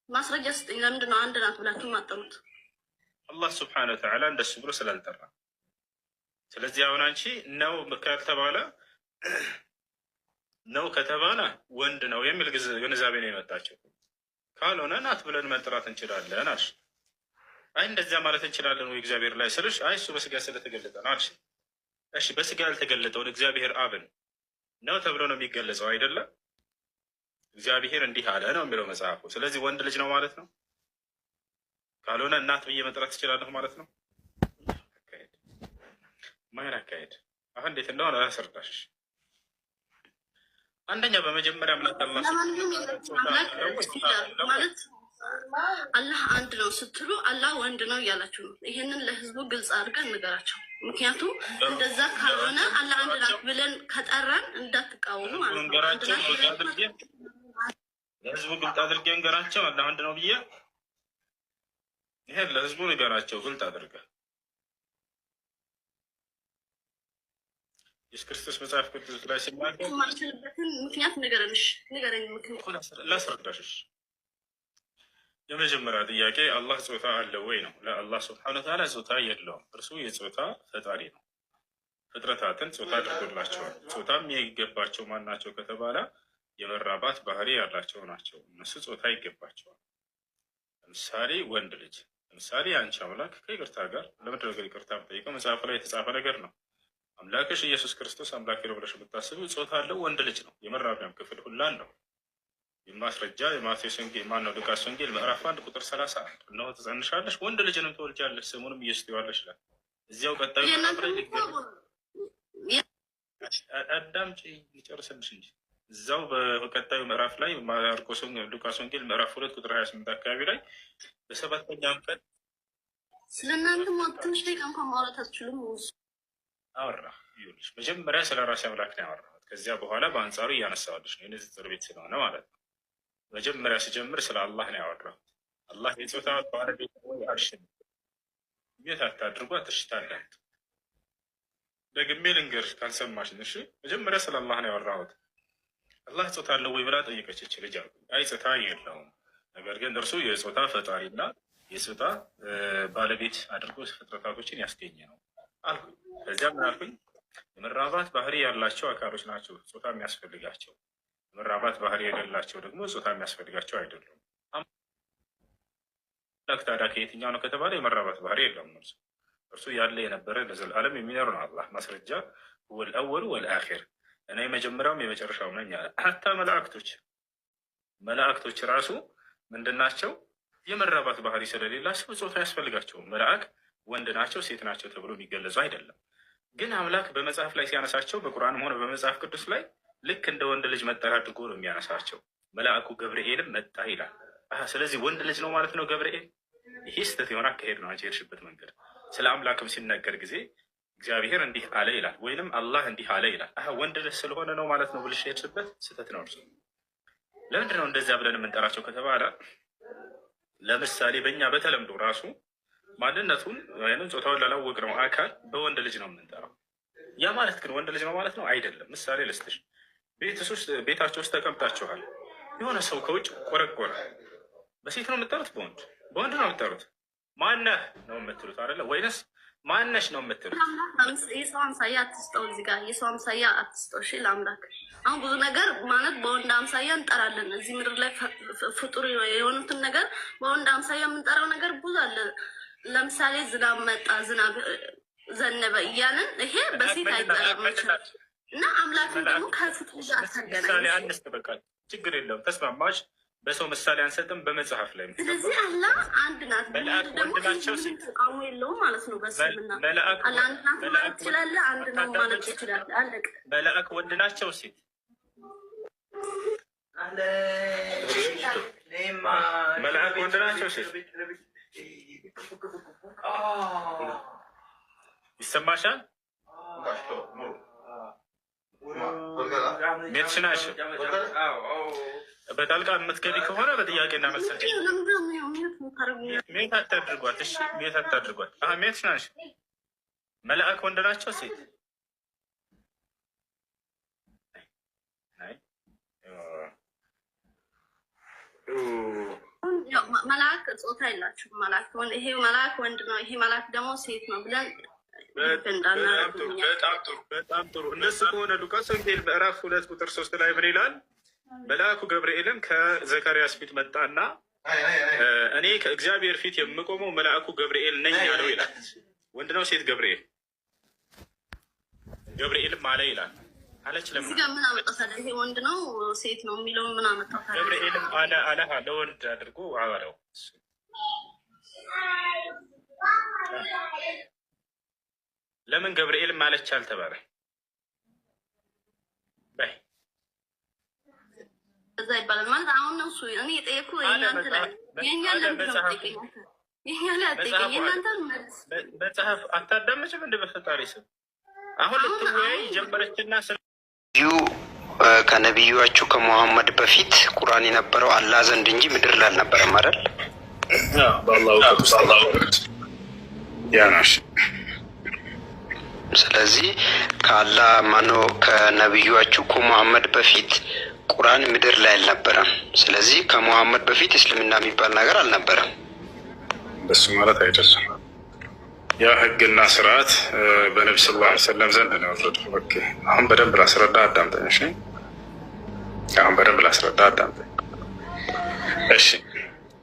ማስረጃ ስጠኝ። ለምንድን ነው አንድ ናት ብላችሁ የማጠሩት? አላህ ስብሐነሁ ወተዓላ እንደሱ ብሎ ስላልጠራ። ስለዚህ አሁን አንቺ ነው ካልተባለ ነው ከተባለ ወንድ ነው የሚል ግንዛቤ ነው የመጣቸው። ካልሆነ ናት ብለን መጥራት እንችላለን አልሽ። አይ እንደዚያ ማለት እንችላለን ወይ እግዚአብሔር ላይ ስልሽ፣ አይ እሱ በስጋ ስለተገለጠ ነው አልሽ። እሺ በስጋ ያልተገለጠውን እግዚአብሔር አብን ነው ተብሎ ነው የሚገለጸው አይደለም? እግዚአብሔር እንዲህ አለ ነው የሚለው መጽሐፉ። ስለዚህ ወንድ ልጅ ነው ማለት ነው። ካልሆነ እናት ብዬ መጥራት ትችላለሁ ማለት ነው። ማይን አካሄድ አሁን እንዴት እንደሆነ አላስረዳሽ። አንደኛ በመጀመሪያ ማለት አላህ አንድ ነው ስትሉ አላህ ወንድ ነው እያላችሁ ነው። ይሄንን ለህዝቡ ግልጽ አድርገን ንገራቸው። ምክንያቱም እንደዛ ካልሆነ አላህ አንድ ናት ብለን ከጠራን እንዳትቃወሙ ማለት ነው። ለህዝቡ ግልጽ አድርጌ ንገራቸው። አላህ አንድ ነው ብዬ ይሄን ለህዝቡ ንገራቸው ግልጽ አድርገ። ኢየሱስ ክርስቶስ መጽሐፍ ቅዱስ ላይ ሲናገር ማልችልበትን ምክንያት ንገረኝ። ምክንያት ላስረዳሽ። የመጀመሪያ ጥያቄ አላህ ጾታ አለው ወይ ነው። ለአላህ ስብሐነ ወተዓላ ጾታ የለውም። እርሱ የጾታ ፈጣሪ ነው። ፍጥረታትን ጾታ አድርጎላቸዋል። ጾታም የሚገባቸው ማን ናቸው ከተባለ የመራባት ባህሪ ያላቸው ናቸው። እነሱ ጾታ ይገባቸዋል። ለምሳሌ ወንድ ልጅ፣ ለምሳሌ አንቺ አምላክ ከይቅርታ ጋር ለምንድን ነው ይቅርታ የምጠይቀው? መጽሐፉ ላይ የተጻፈ ነገር ነው። አምላክሽ ኢየሱስ ክርስቶስ አምላክ ነው ብለሽ የምታስቢው ጾታ አለው፣ ወንድ ልጅ ነው። የመራቢያም ክፍል ሁላ አለው። የማስረጃ የማቴዎስ ወንጌል ማነው ሉቃስ ወንጌል ምዕራፍ 1 ቁጥር 31 እነሆ ትጸንሻለሽ ወንድ ልጅንም ትወልጃለሽ ስሙንም ኢየሱስ ትይዋለሽ ይላል። እዚያው ቀጣዩ ምዕራፍ ላይ አዳምጪ ሊጨርስልሽ እንጂ እዛው በቀጣዩ ምዕራፍ ላይ ማርቆስ ሉቃስ ወንጌል ምዕራፍ 2 ቁጥር 28 አካባቢ ላይ በሰባተኛው ቀን ስለናንተ ሞትሽ ላይ እንኳን ማውራት አትችሉም። አወራ ይኸውልሽ፣ መጀመሪያ ስለ ራሴ አምላክ ነው ያወራሁት። ከዚያ በኋላ በአንጻሩ እያነሳዋለሽ ነው የንጽጽር ቤት ስለሆነ ማለት ነው። መጀመሪያ ስጀምር ስለ አላህ ነው ያወራሁት። አላህ የጾታ ባለቤት አርሽ ቤት አታድርጉ አትሽታላት። ደግሜ ልንገርሽ ካልሰማሽ እሺ። መጀመሪያ ስለ አላህ ነው ያወራሁት። አላህ ጾታ አለው ወይ ብላ ጠየቀች እች ልጅ። አይ ጾታ የለውም፣ ነገር ግን እርሱ የጾታ ፈጣሪና የጾታ ባለቤት አድርጎ ፍጥረታቶችን ያስገኘ ነው አልኩኝ። ከዚያ ምን አልኩኝ? የመራባት ባህሪ ያላቸው አካሎች ናቸው ጾታ የሚያስፈልጋቸው። የመራባት ባህሪ የሌላቸው ደግሞ ጾታ የሚያስፈልጋቸው አይደሉም። አምላክ ታዲያ ከየትኛው ነው ከተባለ የመራባት ባህሪ የለውም። እርሱ ያለ የነበረ ለዘላለም የሚኖር ነው። አላህ ማስረጃ ወልአወሉ ወልአኺር እኔ የመጀመሪያውም የመጨረሻውም ነኝ አለ። ሀታ መላእክቶች ራሱ ምንድናቸው? የመራባት ባህሪ ስለሌላቸው ጾታ ያስፈልጋቸውም። መልአክ ወንድ ናቸው ሴት ናቸው ተብሎ የሚገለጹ አይደለም። ግን አምላክ በመጽሐፍ ላይ ሲያነሳቸው በቁርአንም ሆነ በመጽሐፍ ቅዱስ ላይ ልክ እንደ ወንድ ልጅ መጠሪያ አድርጎ ነው የሚያነሳቸው። መልአኩ ገብርኤልም መጣ ይላል። ስለዚህ ወንድ ልጅ ነው ማለት ነው ገብርኤል። ይሄ ስህተት የሆነ አካሄድ ነው አንቺ የሄድሽበት መንገድ። ስለ አምላክም ሲነገር ጊዜ እግዚአብሔር እንዲህ አለ ይላል፣ ወይንም አላህ እንዲህ አለ ይላል። ወንድ ልጅ ስለሆነ ነው ማለት ነው ብልሽ የሄድሽበት ስህተት ነው። እርሱ ለምንድን ነው እንደዚያ ብለን የምንጠራቸው ከተባለ ለምሳሌ በእኛ በተለምዶ ራሱ ማንነቱን ወይም ጾታውን ላላወቅነው አካል በወንድ ልጅ ነው የምንጠራው። ያ ማለት ግን ወንድ ልጅ ነው ማለት ነው አይደለም። ምሳሌ ልስጥሽ። ቤታቸው ውስጥ ተቀምጣችኋል። የሆነ ሰው ከውጭ ቆረቆረ። በሴት ነው የምትጠሩት? በወንድ ነው የምትጠሩት? ማነህ ነው የምትሉት አይደለ? ወይንስ ማነሽ ነው የምትሉት? የሰው አምሳያ አትስጠው። እዚህ ጋር የሰው አምሳያ አትስጠው። እሺ ለአምላክ አሁን ብዙ ነገር ማለት በወንድ አምሳያ እንጠራለን። እዚህ ምድር ላይ ፍጡር የሆኑትን ነገር በወንድ አምሳያ የምንጠራው ነገር ብዙ አለ። ለምሳሌ ዝናብ መጣ፣ ዝናብ ዘነበ እያለን ይሄ በሴት አይጠራም ይችላል። እና አምላክን ደግሞ ከፍጡር ጋር አታገናኝ። አንስት በቃ ችግር የለውም ተስማማሽ። በሰው ምሳሌ አንሰጥም በመጽሐፍ ላይ። ስለዚህ አላህ አንድ ናት ደግሞ ተቃውሞ የለውም ማለት ነው። በስምና አላህ አንድ ናት ማለት ትችላለህ፣ አንድ ነው ማለት ትችላለህ። አለቀ። መላእክ ወንድ ናቸው ሴት? መላእክ ወንድ ናቸው ሴት? ይሰማሻል? ሜትሽናሽ በጣልቃ የምትገቢ ከሆነ በጥያቄና መልስ ሜት አታድርጓት። እሺ ሜት አታድርጓት። ሜትሽናሽ መላእክ ወንድ ናቸው ሴት? መልአክ ጾታ የላችሁም። መልአክ ይሄ መልአክ ወንድ ነው፣ ይሄ መልአክ ደግሞ ሴት ነው ብለን በጣም ጥሩ። እነሱ ከሆነ ሉቃስ ወንጌል ምዕራፍ 2 ቁጥር 3 ላይ ምን ይላል? መልአኩ ገብርኤልም ከዘካርያስ ፊት መጣና እኔ ከእግዚአብሔር ፊት የምቆመው መልአኩ ገብርኤል ነኝ ያለው ይላል። ወንድ ነው ሴት? ገብርኤል ገብርኤልም አለ ይላል። አለች ለምን እዚህ ጋር ምን አመጣታለ? ይሄ ወንድ ነው ሴት ነው የሚለው ምን አመጣታለ? ገብርኤልም አለ ለወንድ አድርጎ አዋለው። ለምን ገብርኤልም አለች አልተባለ? በይ እዛ ይባላል ማለት አሁን ነው እሱ እኔ የጠየኩ እናንተ ላይ የኛ መጽሐፍ አታዳመጭም እንደ በፈጣሪ ስም አሁን ልትወያይ ጀመረችና ከነቢያችሁ ከሙሐመድ በፊት ቁርአን የነበረው አላህ ዘንድ እንጂ ምድር ላይ አልነበረም አይደል? ስለዚህ ከአላህ ማነው ከነቢያችሁ ከሙሐመድ በፊት ቁርአን ምድር ላይ አልነበረም። ስለዚህ ከሙሐመድ በፊት እስልምና የሚባል ነገር አልነበረም። በሱ ማለት አይደለም። ያ ህግና ስርዓት በነቢ ሰለላሁ ዐለይሂ ወሰለም ዘንድ ነው የወረደው። ኦኬ አሁን በደንብ ላስረዳ አዳምጠኝ። እሺ አሁን በደንብ ላስረዳ አዳምጠኝ። እሺ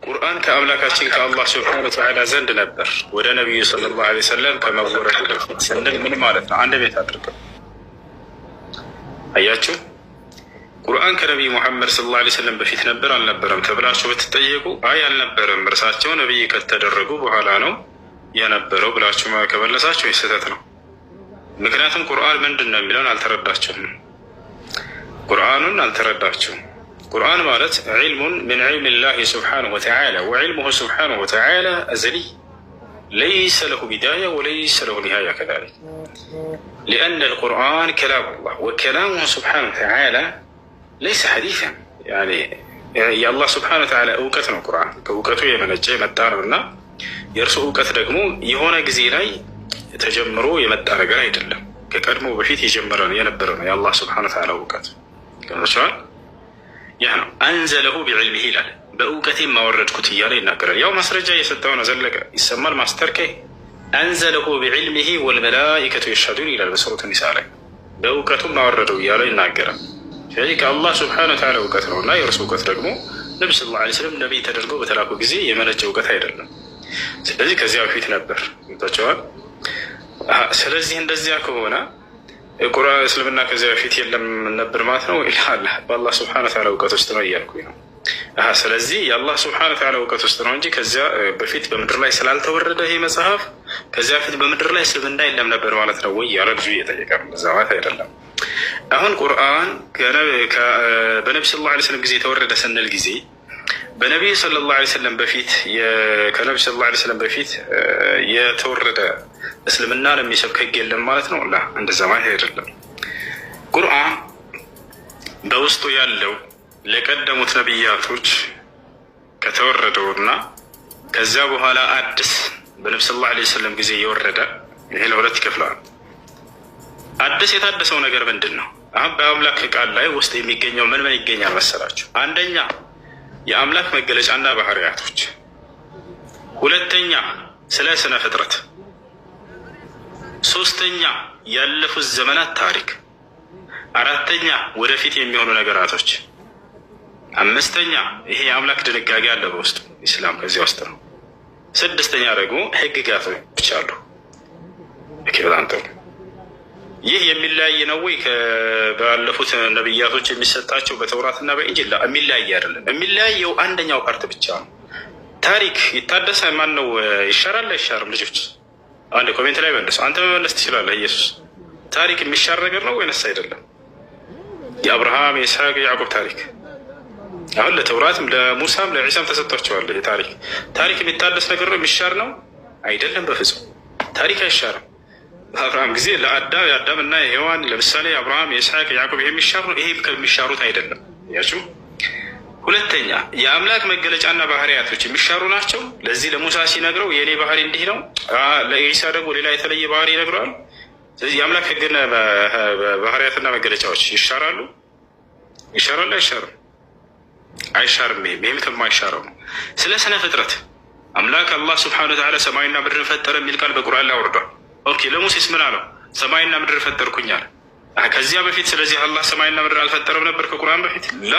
ቁርአን ከአምላካችን ከአላህ ሱብሓነሁ ወተዓላ ዘንድ ነበር ወደ ነቢዩ ሰለላሁ ዐለይሂ ወሰለም ከመወረዱ በፊት ስንል ምን ማለት ነው? አንድ ቤት አድርገው አያችሁ። ቁርአን ከነቢይ ሙሐመድ ሰለላሁ ዐለይሂ ወሰለም በፊት ነበር አልነበረም ተብላችሁ ብትጠየቁ አይ አልነበረም፣ እርሳቸው ነቢይ ከተደረጉ በኋላ ነው የነበረው ብላችሁ ከመለሳችሁ ስህተት ነው። ምክንያቱም ቁርአን ምንድን ነው የሚለውን አልተረዳችሁም። ቁርአኑን አልተረዳችሁም። ቁርአን ማለት ዒልሙን ምን ዒልም ላህ ስብሓነሁ ወተዓላ ወዒልሙሁ ስብሓነሁ ወተዓላ አዘሊ ለይሰ ለሁ ቢዳያ ወለይሰ ለሁ ኒሃያ ከዛሊክ ሊአነ ልቁርአን ከላም ላህ ወከላሙሁ ስብሓነሁ ወተዓላ ለይሰ ሐዲሰን የአላህ ስብሓነሁ ወተዓላ እውቀት ነው። ቁርአን ከእውቀቱ የመነጨ የመጣ ነው እና የእርሱ እውቀት ደግሞ የሆነ ጊዜ ላይ ተጀምሮ የመጣ ነገር አይደለም። ከቀድሞ በፊት የጀመረ ነው የነበረ ነው የአላህ ስብሓነሁ ወተዓላ እውቀት ገብቷችኋል? ያ ነው አንዘለሁ ቢዕልሚሂ ይላል። በእውቀቴ ማወረድኩት እያለ ይናገራል። ያው ማስረጃ እየሰጠው ነው። ዘለቀ ይሰማል። ማስተርከ አንዘለሁ ቢዕልሚሂ ወልመላኢከቱ የሽሀዱን ይላል በሱረቱ ኒሳ ላይ። በእውቀቱ ማወረደው እያለ ይናገራል። ስለዚህ ከአላህ ስብሓነሁ ወተዓላ እውቀት ነው እና የእርሱ እውቀት ደግሞ ነቢ ሰለላሁ ዐለይሂ ወሰለም ነቢይ ተደርገው በተላኩ ጊዜ የመነጨ እውቀት አይደለም። ስለዚህ ከዚያ በፊት ነበር ታቸዋል። ስለዚህ እንደዚያ ከሆነ ቁርአን እስልምና ከዚያ በፊት የለም ነበር ማለት ነው ይላል። በአላህ ስብሐነ ወተዓላ እውቀት ውስጥ ነው እያልኩኝ ነው። ስለዚህ የአላህ ስብሐነ ወተዓላ እውቀት ውስጥ ነው እንጂ ከዚያ በፊት በምድር ላይ ስላልተወረደ ይሄ መጽሐፍ ከዚያ በፊት በምድር ላይ እስልምና የለም ነበር ማለት ነው ወይ ያለ ልጁ እየጠየቀ ነው። እዛ ማለት አይደለም። አሁን ቁርአን በነቢ ሰለላሁ ዐለይሂ ወሰለም ጊዜ የተወረደ ስንል ጊዜ በነቢይ ሰለላሁ ዐለይሂ ወሰለም በፊት ከነቢይ ሰለላሁ ዐለይሂ ወሰለም በፊት የተወረደ እስልምና የሚሰብክ ህግ የለም ማለት ነው። ላ እንደዛ ማለት አይደለም። ቁርአን በውስጡ ያለው ለቀደሙት ነቢያቶች ከተወረደውና ከዚያ በኋላ አዲስ በነቢይ ሰለላሁ ዐለይሂ ወሰለም ጊዜ የወረደ ይሄ ለሁለት ይከፍላል። አዲስ የታደሰው ነገር ምንድን ነው? አሁን በአምላክ ቃል ላይ ውስጥ የሚገኘው ምን ምን ይገኛል መሰላችሁ? አንደኛ የአምላክ መገለጫና ባህሪያቶች፣ ሁለተኛ ስለ ስነ ፍጥረት፣ ሶስተኛ ያለፉት ዘመናት ታሪክ፣ አራተኛ ወደፊት የሚሆኑ ነገራቶች፣ አምስተኛ ይሄ የአምላክ ድንጋጌ አለ በውስጡ ኢስላም ከዚያ ውስጥ ነው። ስድስተኛ ደግሞ ህግጋቶች አሉ። በጣም ጥሩ። ይህ የሚለያይ ነው ወይ ባለፉት ነብያቶች የሚሰጣቸው በተውራትና በኢንጂል? የሚለያይ አይደለም። የሚለያየው አንደኛው ፓርት ብቻ ነው። ታሪክ ይታደሰ ማን ነው ይሻራል አይሻርም? ልጆች አንድ ኮሜንት ላይ መልሱ። አንተ መመለስ ትችላለህ። ኢየሱስ ታሪክ የሚሻር ነገር ነው ወይንስ አይደለም? የአብርሃም የይስሐቅ የያዕቆብ ታሪክ አሁን ለተውራትም ለሙሳም ለዒሳም ተሰጥቷቸዋል። ይሄ ታሪክ የሚታደስ ነገር ነው? የሚሻር ነው አይደለም? በፍጹም ታሪክ አይሻርም። በአብርሃም ጊዜ ለአዳም የአዳም እና የሔዋን ለምሳሌ አብርሃም የይስሐቅ የያዕቆብ ይሄ የሚሻር ነው። ይሄ ከሚሻሩት አይደለም። ያችሁ ሁለተኛ የአምላክ መገለጫና ባህሪያቶች የሚሻሩ ናቸው። ለዚህ ለሙሳ ሲነግረው የእኔ ባህሪ እንዲህ ነው፣ ለኢሳ ደግሞ ሌላ የተለየ ባህሪ ይነግረዋል። ስለዚህ የአምላክ ህግና ባህሪያትና መገለጫዎች ይሻራሉ? ይሻራሉ? አይሻርም? አይሻርም። ይህም ከማይሻረው ነው። ስለ ስነ ፍጥረት አምላክ አላህ ስብሐነሁ ወተዓላ ሰማይና ምድርን ፈጠረ የሚል ቃል በቁርአን ላይ አውርዷል። ኦኬ ለሙሴስ ምን አለው? ሰማይና ምድር ፈጠርኩኝ አለ። ከዚያ በፊት ስለዚህ አላህ ሰማይና ምድር አልፈጠረም ነበር ከቁርአን በፊት ላ።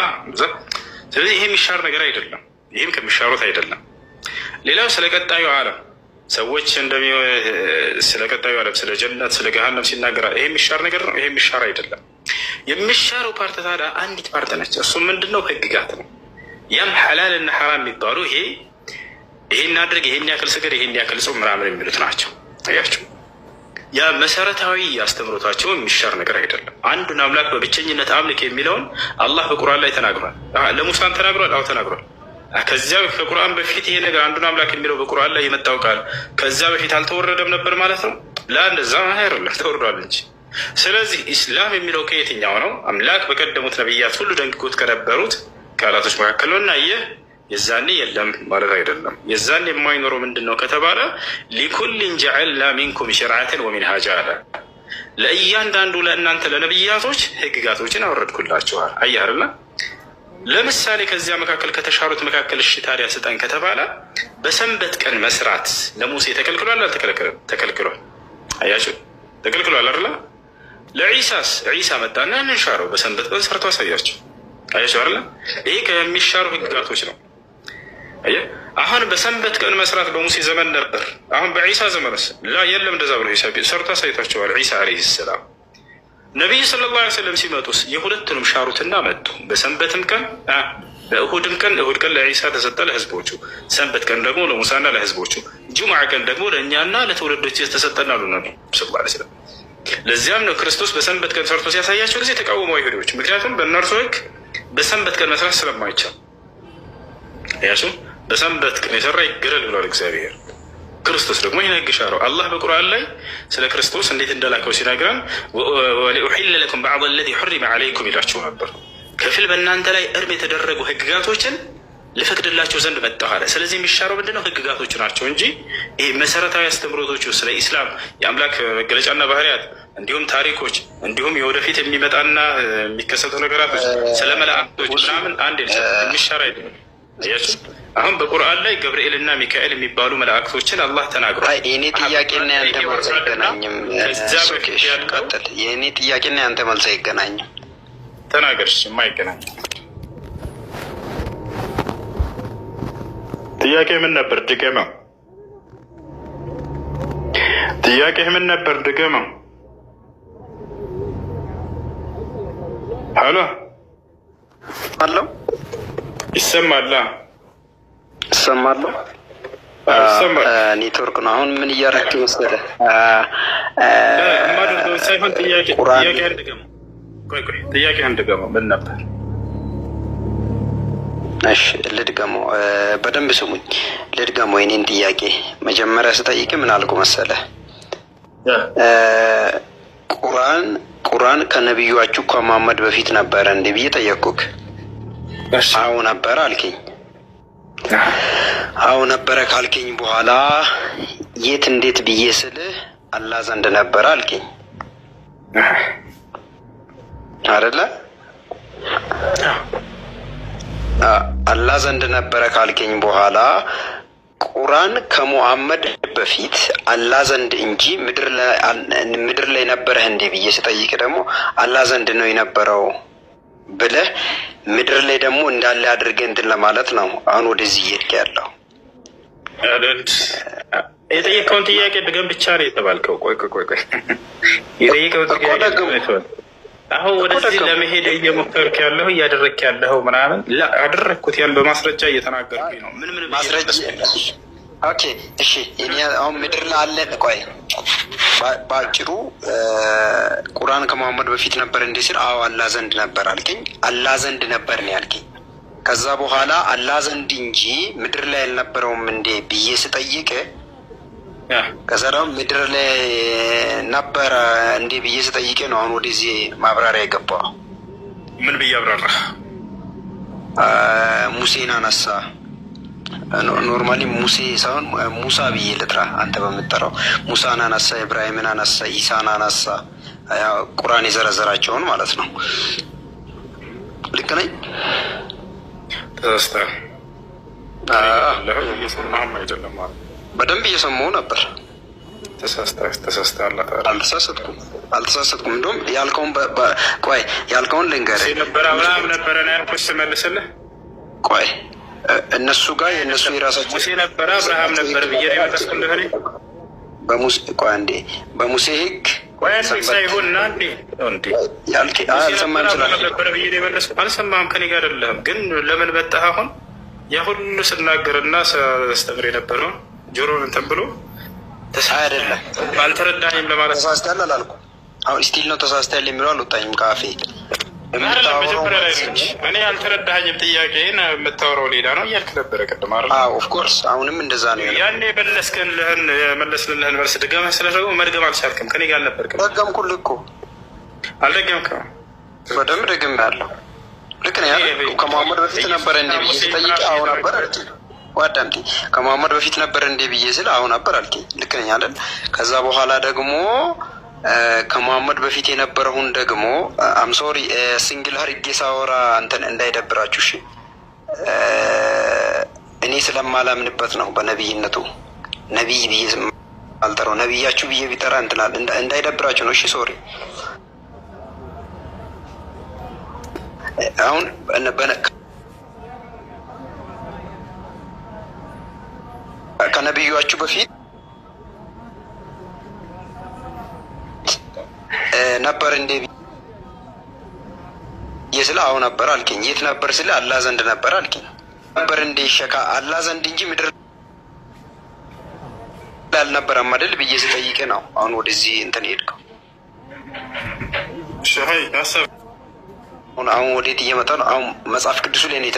ስለዚህ ይሄ የሚሻር ነገር አይደለም። ይህም ከሚሻሩት አይደለም። ሌላው ስለ ቀጣዩ ዓለም ሰዎች ስለ ቀጣዩ ዓለም ስለ ጀነት ስለ ገሃነም ሲናገራል። ይሄ የሚሻር ነገር ነው። ይሄ የሚሻር አይደለም። የሚሻረው ፓርት ታዲያ አንዲት ፓርት ነች። እሱ ምንድነው? ህግጋት ነው። ያም ሐላል እና ሐራም የሚባሉ ይሄን አድርግ፣ ይሄን ያክል ስገድ፣ ይሄን ያክል ጾም ምናምን የሚሉት ናቸው። አያችሁ፣ ያ መሰረታዊ አስተምሮታቸው የሚሻር ነገር አይደለም። አንዱን አምላክ በብቸኝነት አምልክ የሚለውን አላህ በቁርአን ላይ ተናግሯል። ለሙሳን ተናግሯል። አዎ ተናግሯል። ከዚያ ከቁርአን በፊት ይሄ ነገር አንዱን አምላክ የሚለው በቁርአን ላይ የመጣው ቃል ከዚያ በፊት አልተወረደም ነበር ማለት ነው? ለአንደዛ አይደለም፣ ተወርዷል እንጂ። ስለዚህ ኢስላም የሚለው ከየትኛው ነው? አምላክ በቀደሙት ነቢያት ሁሉ ደንግጎት ከነበሩት ቃላቶች መካከል ነው እና ይህ የዛኔ የለም ማለት አይደለም። የዛኔ የማይኖረው ምንድን ነው ከተባለ ሊኩልን ጀዐልና ሚንኩም ሽርዐተን ወሚንሃጃ አለ። ለእያንዳንዱ ለእናንተ ለነቢያቶች ህግጋቶችን አወረድኩላችኋል። አየህ አይደለ? ለምሳሌ ከዚያ መካከል ከተሻሩት መካከል እሺ ታዲያ ስጠን ከተባለ በሰንበት ቀን መስራት ለሙሴ ተከልክሏል አልተከለከለም? ተከልክሏል። አያችሁ ተከልክሏል አይደለ? ለዒሳስ ዒሳ መጣና እንሻረው በሰንበት ቀን ሰርቶ አሳያቸው። አያችሁ አይደለ? ይሄ ከሚሻሩ ህግጋቶች ነው። አየህ አሁን በሰንበት ቀን መስራት በሙሴ ዘመን ነበር። አሁን በዒሳ ዘመንስ ላ የለም እንደዛ ብሎ ሰርቶ አሳይቷቸዋል ዒሳ ዓለይሂ ሰላም። ነቢዩ ሰለላሁ ዐለይሂ ወሰለም ሲመጡስ የሁለቱንም ሻሩትና መጡ። በሰንበትም ቀን በእሁድም ቀን እሁድ ቀን ለዒሳ ተሰጠ ለህዝቦቹ፣ ሰንበት ቀን ደግሞ ለሙሳና ለህዝቦቹ፣ ጁምዓ ቀን ደግሞ ለእኛና ለትውልዶች ተሰጠና አሉ ነቢ ሰለላሁ ዐለይሂ ወሰለም። ለዚያም ነው ክርስቶስ በሰንበት ቀን ሰርቶ ሲያሳያቸው ጊዜ ተቃወሙ አይሁዶች። ምክንያቱም በእነርሱ ህግ በሰንበት ቀን መስራት ስለማይቻል ያሱ በሰንበት ቀን የሰራ ይገደል ብሏል እግዚአብሔር። ክርስቶስ ደግሞ ይህን ህግ ሻረው። አላህ በቁርአን ላይ ስለ ክርስቶስ እንዴት እንደላከው ሲነግረን ወሊኡሒለ ለኩም በዕض አለዚ ሑሪመ ዐለይኩም ይላቸው ነበር። ከፊል በእናንተ ላይ እርም የተደረጉ ህግጋቶችን ልፈቅድላቸው ዘንድ መጣሁ አለ። ስለዚህ የሚሻረው ምንድነው? ህግጋቶቹ ናቸው እንጂ ይሄ መሰረታዊ አስተምሮቶቹ ስለ ኢስላም የአምላክ መገለጫና ባህሪያት እንዲሁም ታሪኮች እንዲሁም የወደፊት የሚመጣና የሚከሰቱ ነገራቶች ስለ መላእክቶች ምናምን አንድ የሚሻር አይደለም። አያችሁ አሁን በቁርአን ላይ ገብርኤልና ሚካኤል የሚባሉ መላእክቶችን አላህ ተናግሯል። የእኔ ጥያቄና ያንተ መልስ አይገናኝም። የእኔ ጥያቄና ያንተ መልስ አይገናኝም። ተናገርሽ። የማይገናኝ ጥያቄ ምን ነበር? ድገመው። ጥያቄ ምን ነበር? ድገመው። ሄሎ አለው ይሰማል? እሰማለሁ። ኔትወርክ ነው። አሁን ምን እያደረክ መሰለህ? ሳይሆን ጥያቄ አንድገመው ምን ነበር? እሺ ልድገመው፣ በደንብ ስሙኝ። ልድገመው የኔን ጥያቄ መጀመሪያ ስጠይቅ ምን አልኩ መሰለህ? ቁርአን ከነቢያችሁ ከመሐመድ በፊት ነበረ እንዴ ብዬ ጠየቅኩክ። አዎ ነበረ አልከኝ። አዎ ነበረ ካልከኝ በኋላ የት እንዴት ብዬ ስልህ አላህ ዘንድ ነበረ አልከኝ አይደለ? አላህ ዘንድ ነበረ ካልከኝ በኋላ ቁርአን ከሙሐመድ በፊት አላህ ዘንድ እንጂ ምድር ላይ ነበረህ እንዴ ብዬ ስጠይቅ ደግሞ አላህ ዘንድ ነው የነበረው ብለህ ምድር ላይ ደግሞ እንዳለ አድርገህ እንትን ለማለት ነው አሁን ወደዚህ እየሄድክ ያለው። የጠየቀውን ጥያቄ ድገም ብቻ ነው የተባልከው። ቆይ የጠየቀውን ጥያቄ አሁን ወደዚህ ለመሄድ እየሞከርክ ያለሁ እያደረግክ ያለኸው ምናምን አደረግኩት ያን በማስረጃ እየተናገርኩኝ ነው። ምን ማስረጃ? ኦኬ እሺ፣ አሁን ምድር ላይ አለ። ቆይ በአጭሩ ቁርአን ከመሐመድ በፊት ነበር እንዴ ሲል አዎ አላህ ዘንድ ነበር አልከኝ። አላህ ዘንድ ነበር ነው ያልከኝ። ከዛ በኋላ አላህ ዘንድ እንጂ ምድር ላይ አልነበረውም እንዴ ብዬ ስጠይቅ ከዛ ደግሞ ምድር ላይ ነበረ እንዴ ብዬ ስጠይቅ ነው አሁን ወደዚህ ማብራሪያ የገባው። ምን ብዬ አብራራ? ሙሴን አነሳ። ኖርማሊ ሙሴ ሳይሆን ሙሳ ብዬ ልጥራ አንተ በምትጠራው። ሙሳን አነሳ፣ ኢብራሂምን አነሳ፣ ኢሳን አነሳ። ቁርአን የዘረዘራቸውን ማለት ነው። ልክ ነኝ? ተሳስተሃል። እየሰማህም አይደለም ማለት በደንብ እየሰማሁ ነበር። ተሳስተሃል። አልተሳሳትኩም። እንደውም ያልከውን ቆይ ያልከውን ልንገርህ ነበር። አብርሃም ነበረ ነው ያልኩት። ስመልስልህ ቆይ እነሱ ጋር የእነሱ የራሳቸው ሙሴ ነበረ አብርሃም ነበር ብዬ ነው የመለስኩልህ። እኔ በሙሴ ቆይ አንዴ በሙሴ ሕግ ቆይ አንዴ ሳይሆንና አንዴ አልሰማህም ስላልከኝ ነበረ ብዬ ነው የመለስኩት። አልሰማህም፣ ከኔ ጋር አይደለህም። ግን ለምን መጣህ አሁን? ያ ሁሉ ስናገርና ሳስተምር የነበረውን ጆሮን እንትን ብሎ አይደለም አልተረዳኝም ለማለት ተሳስተሃል አላልኩም። አሁን ስቲል ነው ተሳስተሃል የሚለው አልወጣኝም ካፌ መጀመሪያ ላይ ነው እንጂ እኔ አልተረዳኝም። ጥያቄን የምታወራው ሌላ ነው እያልክ ነበረ ቅድም አይደል? ኦፍኮርስ አሁንም እንደዛ ነው። ያኔ የመለስልህን መልስ ድገመህ ስለደግሞ መድገም አልቻልክም። ከኔ ጋር አልነበርክም። ደገምኩልህ እኮ አልደገምክም። በደንብ ደግሜያለሁ። ልክ ነው ያለው። ከመሐመድ በፊት ነበረ እንደ ብዬ ስጠይቅ አሁን ነበር አልከኝ። ዋዳምቲ ከመሐመድ በፊት ነበር እንደ ብዬ ስል አሁን ነበር አልከኝ። ልክ ነኝ አይደል? ከዛ በኋላ ደግሞ ከመሐመድ በፊት የነበረውን ደግሞ አምሶሪ ሲንግል አድርጌ ሳወራ እንትን እንዳይደብራችሁ እሺ። እኔ ስለማላምንበት ነው በነቢይነቱ። ነቢይ ብዬ አልጠራው፣ ነቢያችሁ ብዬ ቢጠራ እንትናል እንዳይደብራችሁ ነው እሺ። ሶሪ አሁን ከነቢያችሁ በፊት ነበር እንደ ስለ አሁን ነበር አልከኝ። የት ነበር ስለ አላህ ዘንድ ነበር አልከኝ። ነበር እንደ ሸካ አላህ ዘንድ እንጂ ምድር አልነበረም አይደል ብዬ ስጠይቅ ነው አሁን ወደዚህ እንትን ሄድከው። አሁን ወዴት እየመጣ ነው? አሁን መጽሐፍ ቅዱሱ ላይ ነው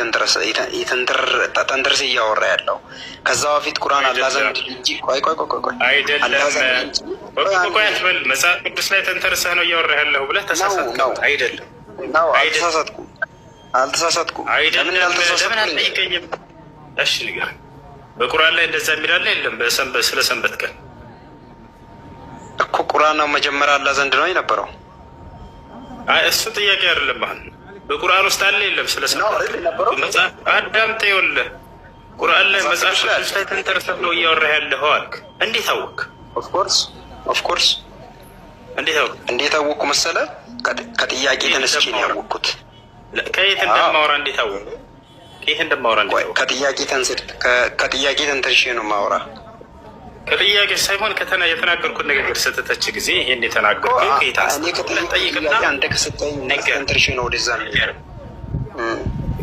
ተንተርስ እያወራ ያለው። ከዛ በፊት ቁርአን አላህ ዘንድ እንጂ ቆይ አትበል። መጽሐፍ ቅዱስ ላይ ተንተርሰህ ነው እያወራ ያለው ብለህ ተሳሳትከው። አይደለም አልተሳሳትኩም። ለምን አልጠይቀኝም? እሺ ንገረኝ። በቁርአን ላይ እንደዛ የሚላለ የለም? ስለ ሰንበት ቀን እኮ ቁርአን ነው መጀመሪያ አላህ ዘንድ ነው የነበረው። እሱ ጥያቄ አይደለም። አሁን በቁርአን ውስጥ አለ የለም? ስለ ሰንበት መጽሐፍ አዳምጠህ ይኸውልህ፣ ቁርአን ላይ መጽሐፍ ቅዱስ ላይ ተንተርሰህ ነው እያወራ ያለኸው አልክ። እንዴት አወቅ? ኦፍኮርስ እንዴት አወቅኩ መሰለህ? ከጥያቄ ተነስቼ ነው ያወቅኩት። ከየት እንደማወራ እንዴት አወቅ? ከጥያቄ ተንተርሼ ነው ማወራ። ከጥያቄ ሳይሆን የተናገርኩት ንግግር ስትተች ጊዜ ይሄን የተናገርኩት አንተ ከሰጠኝ ተንተርሼ ነው ወደዛ ነው።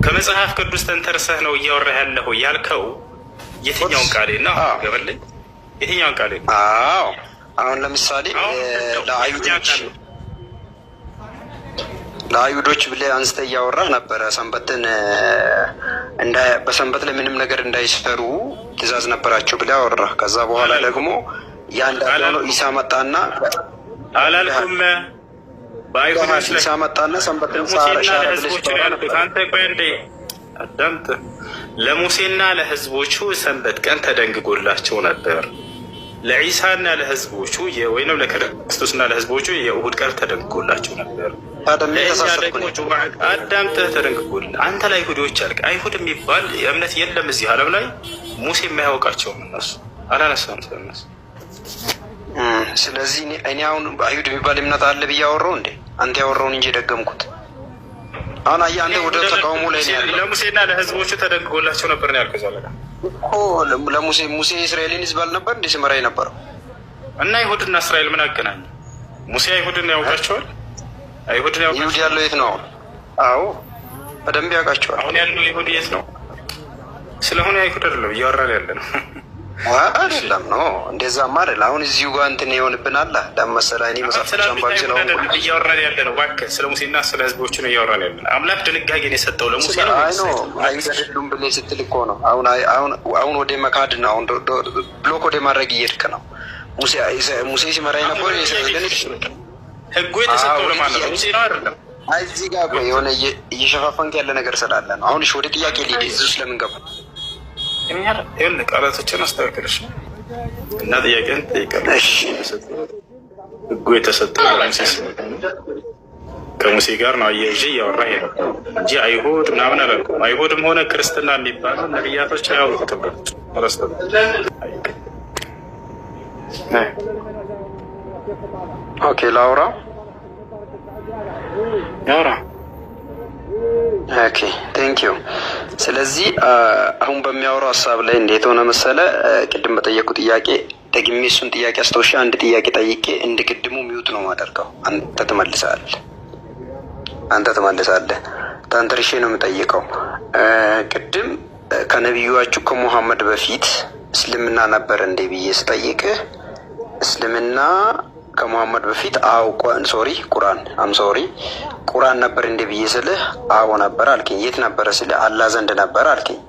ከመጽሐፍ ቅዱስ ተንተርሰህ ነው እያወራህ ያለኸው ያልከው የትኛውን ቃሌ ነው? ገበልኝ። የትኛውን ቃሌ ነው? አሁን ለምሳሌ ለአይሁዶች ብለህ አንስተህ እያወራህ ነበረ። ሰንበትን በሰንበት ላይ ምንም ነገር እንዳይሰሩ ትእዛዝ ነበራቸው ብለህ አወራህ። ከዛ በኋላ ደግሞ ያንዳንዱ ኢሳ መጣና አላልኩም። በአይሁዶች ላይ ኢሳ መጣና ሰንበትን ለሙሴና ለህዝቦቹ ሰንበት ቀን ተደንግጎላቸው ነበር። ለዒሳና ለህዝቦቹ ወይም ለክርስቶስና ለህዝቦቹ የእሁድ ቀን ተደንግጎላቸው ነበር። ለእኛ ደግሞ ጁሙዓ አዳምጠህ ተደንግጎል። አንተ ለአይሁዶች አልክ። አይሁድ የሚባል እምነት የለም እዚህ ዓለም ላይ። ሙሴ የማያውቃቸውም እነሱ አላነሳም ስለነሱ። ስለዚህ እኔ አሁን አይሁድ የሚባል እምነት አለ ብዬ አወራሁ እንዴ? አንተ ያወራውን እንጂ ደገምኩት። አሁን አየህ አንተ ወደ ተቃውሞ ላይ ነው ያለው። ለሙሴና ለህዝቦቹ ተደንግጎላቸው ነበር ነው ያልከው ዘለላ እኮ። ሙሴ እስራኤልን ህዝብ አልነበር እንዴ ሲመራ የነበረው? እና አይሁድና እስራኤል ምን አገናኝ? ሙሴ አይሁድን ያውቃቸዋል። ይሁድ ያለው የት ነው? አዎ በደንብ ያውቃቸዋል። አሁን ያለው ይሁድ የት ነው? ስለሆነ አይሁድ አይደለም እያወራን ያለ ነው። አይደለም ነው እንደዛማ አይደል። አሁን እዚሁ ጋር እንትን ይሆንብናል። ለመሰላ እኔ መጽሐፍ ጀምባል እያወራን ያለ ነው። እባክህ ስለ ሙሴና ስለ ህዝቦቹ ነው እያወራን ያለ ነው። አምላክ ድንጋጌን የሰጠው ለሙሴ ነው። አይሁድ አይደሉም ብለህ ስትል እኮ ነው። አሁን ወደ መካድ ነው። አሁን ብሎክ ወደ ማድረግ እየሄድክ ነው። ሙሴ ሲመራ የነበረው የእስራኤልን ህጉ የተሰጠው ለማን ነው? ሙሴ ነው አይደለም? እዚህ ጋር የሆነ እየሸፋፈንክ ያለ ነገር ስላለ ነው። አሁን እሺ ወደ ጥያቄ ሊሄድ እዚህ ውስጥ ለምን ገባ? ይኸውልህ ቃላቶችን አስተካክለሽ እና ጥያቄን ትጠይቃለሽ። ህጉ የተሰጠው ለሙሴ ከሙሴ ጋር ነው አያይዤ እያወራ ሄደው እንጂ አይሁድ ምናምን አላልኩም። አይሁድም ሆነ ክርስትና የሚባለው ነቢያቶች አያውቁትም። ኦኬ ላውራ ኦኬ ቴንክ ዩ። ስለዚህ አሁን በሚያወራው ሀሳብ ላይ እንዴት ሆነ መሰለ፣ ቅድም በጠየቁ ጥያቄ ደግሜ እሱን ጥያቄ አስተውሻ አንድ ጥያቄ ጠይቄ እንደ ቅድሙ ሚውት ነው ማደርገው። አንተ ትመልሳለህ። ተንተርሼ ነው የምጠይቀው። ቅድም ከነቢያችሁ ከሙሐመድ በፊት እስልምና ነበር እንዴ ብዬ ስጠይቅህ እስልምና ከሙሐመድ በፊት ቁርአን ነበር እንደ ብዬ ስልህ አዎ ነበር አልከኝ። የት ነበረ ስልህ አላህ ዘንድ ነበር አልከኝ።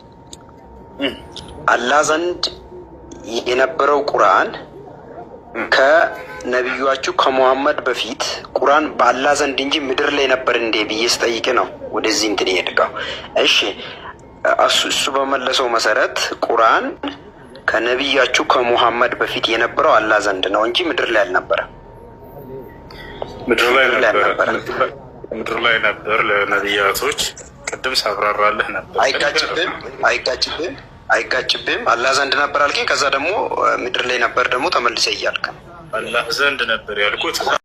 አላህ ዘንድ የነበረው ቁርአን ከነቢያችሁ ከሙሐመድ በፊት ቁርአን በአላህ ዘንድ እንጂ ምድር ላይ ነበር እንደ ብዬ ስጠይቅ ነው ወደዚህ እንትን የሄድከው። እሺ እሱ በመለሰው መሰረት ቁርአን ከነቢያችሁ ከሙሐመድ በፊት የነበረው አላህ ዘንድ ነው እንጂ ምድር ላይ አልነበረ። ምድር ላይ ነበር ለነቢያቶች። ቅድም ሳብራራለህ ነበር። አይጋጭብህም። አላህ ዘንድ ነበር አልከኝ። ከዛ ደግሞ ምድር ላይ ነበር ደግሞ ተመልሰህ እያልክ አላህ ዘንድ ነበር ያልኩት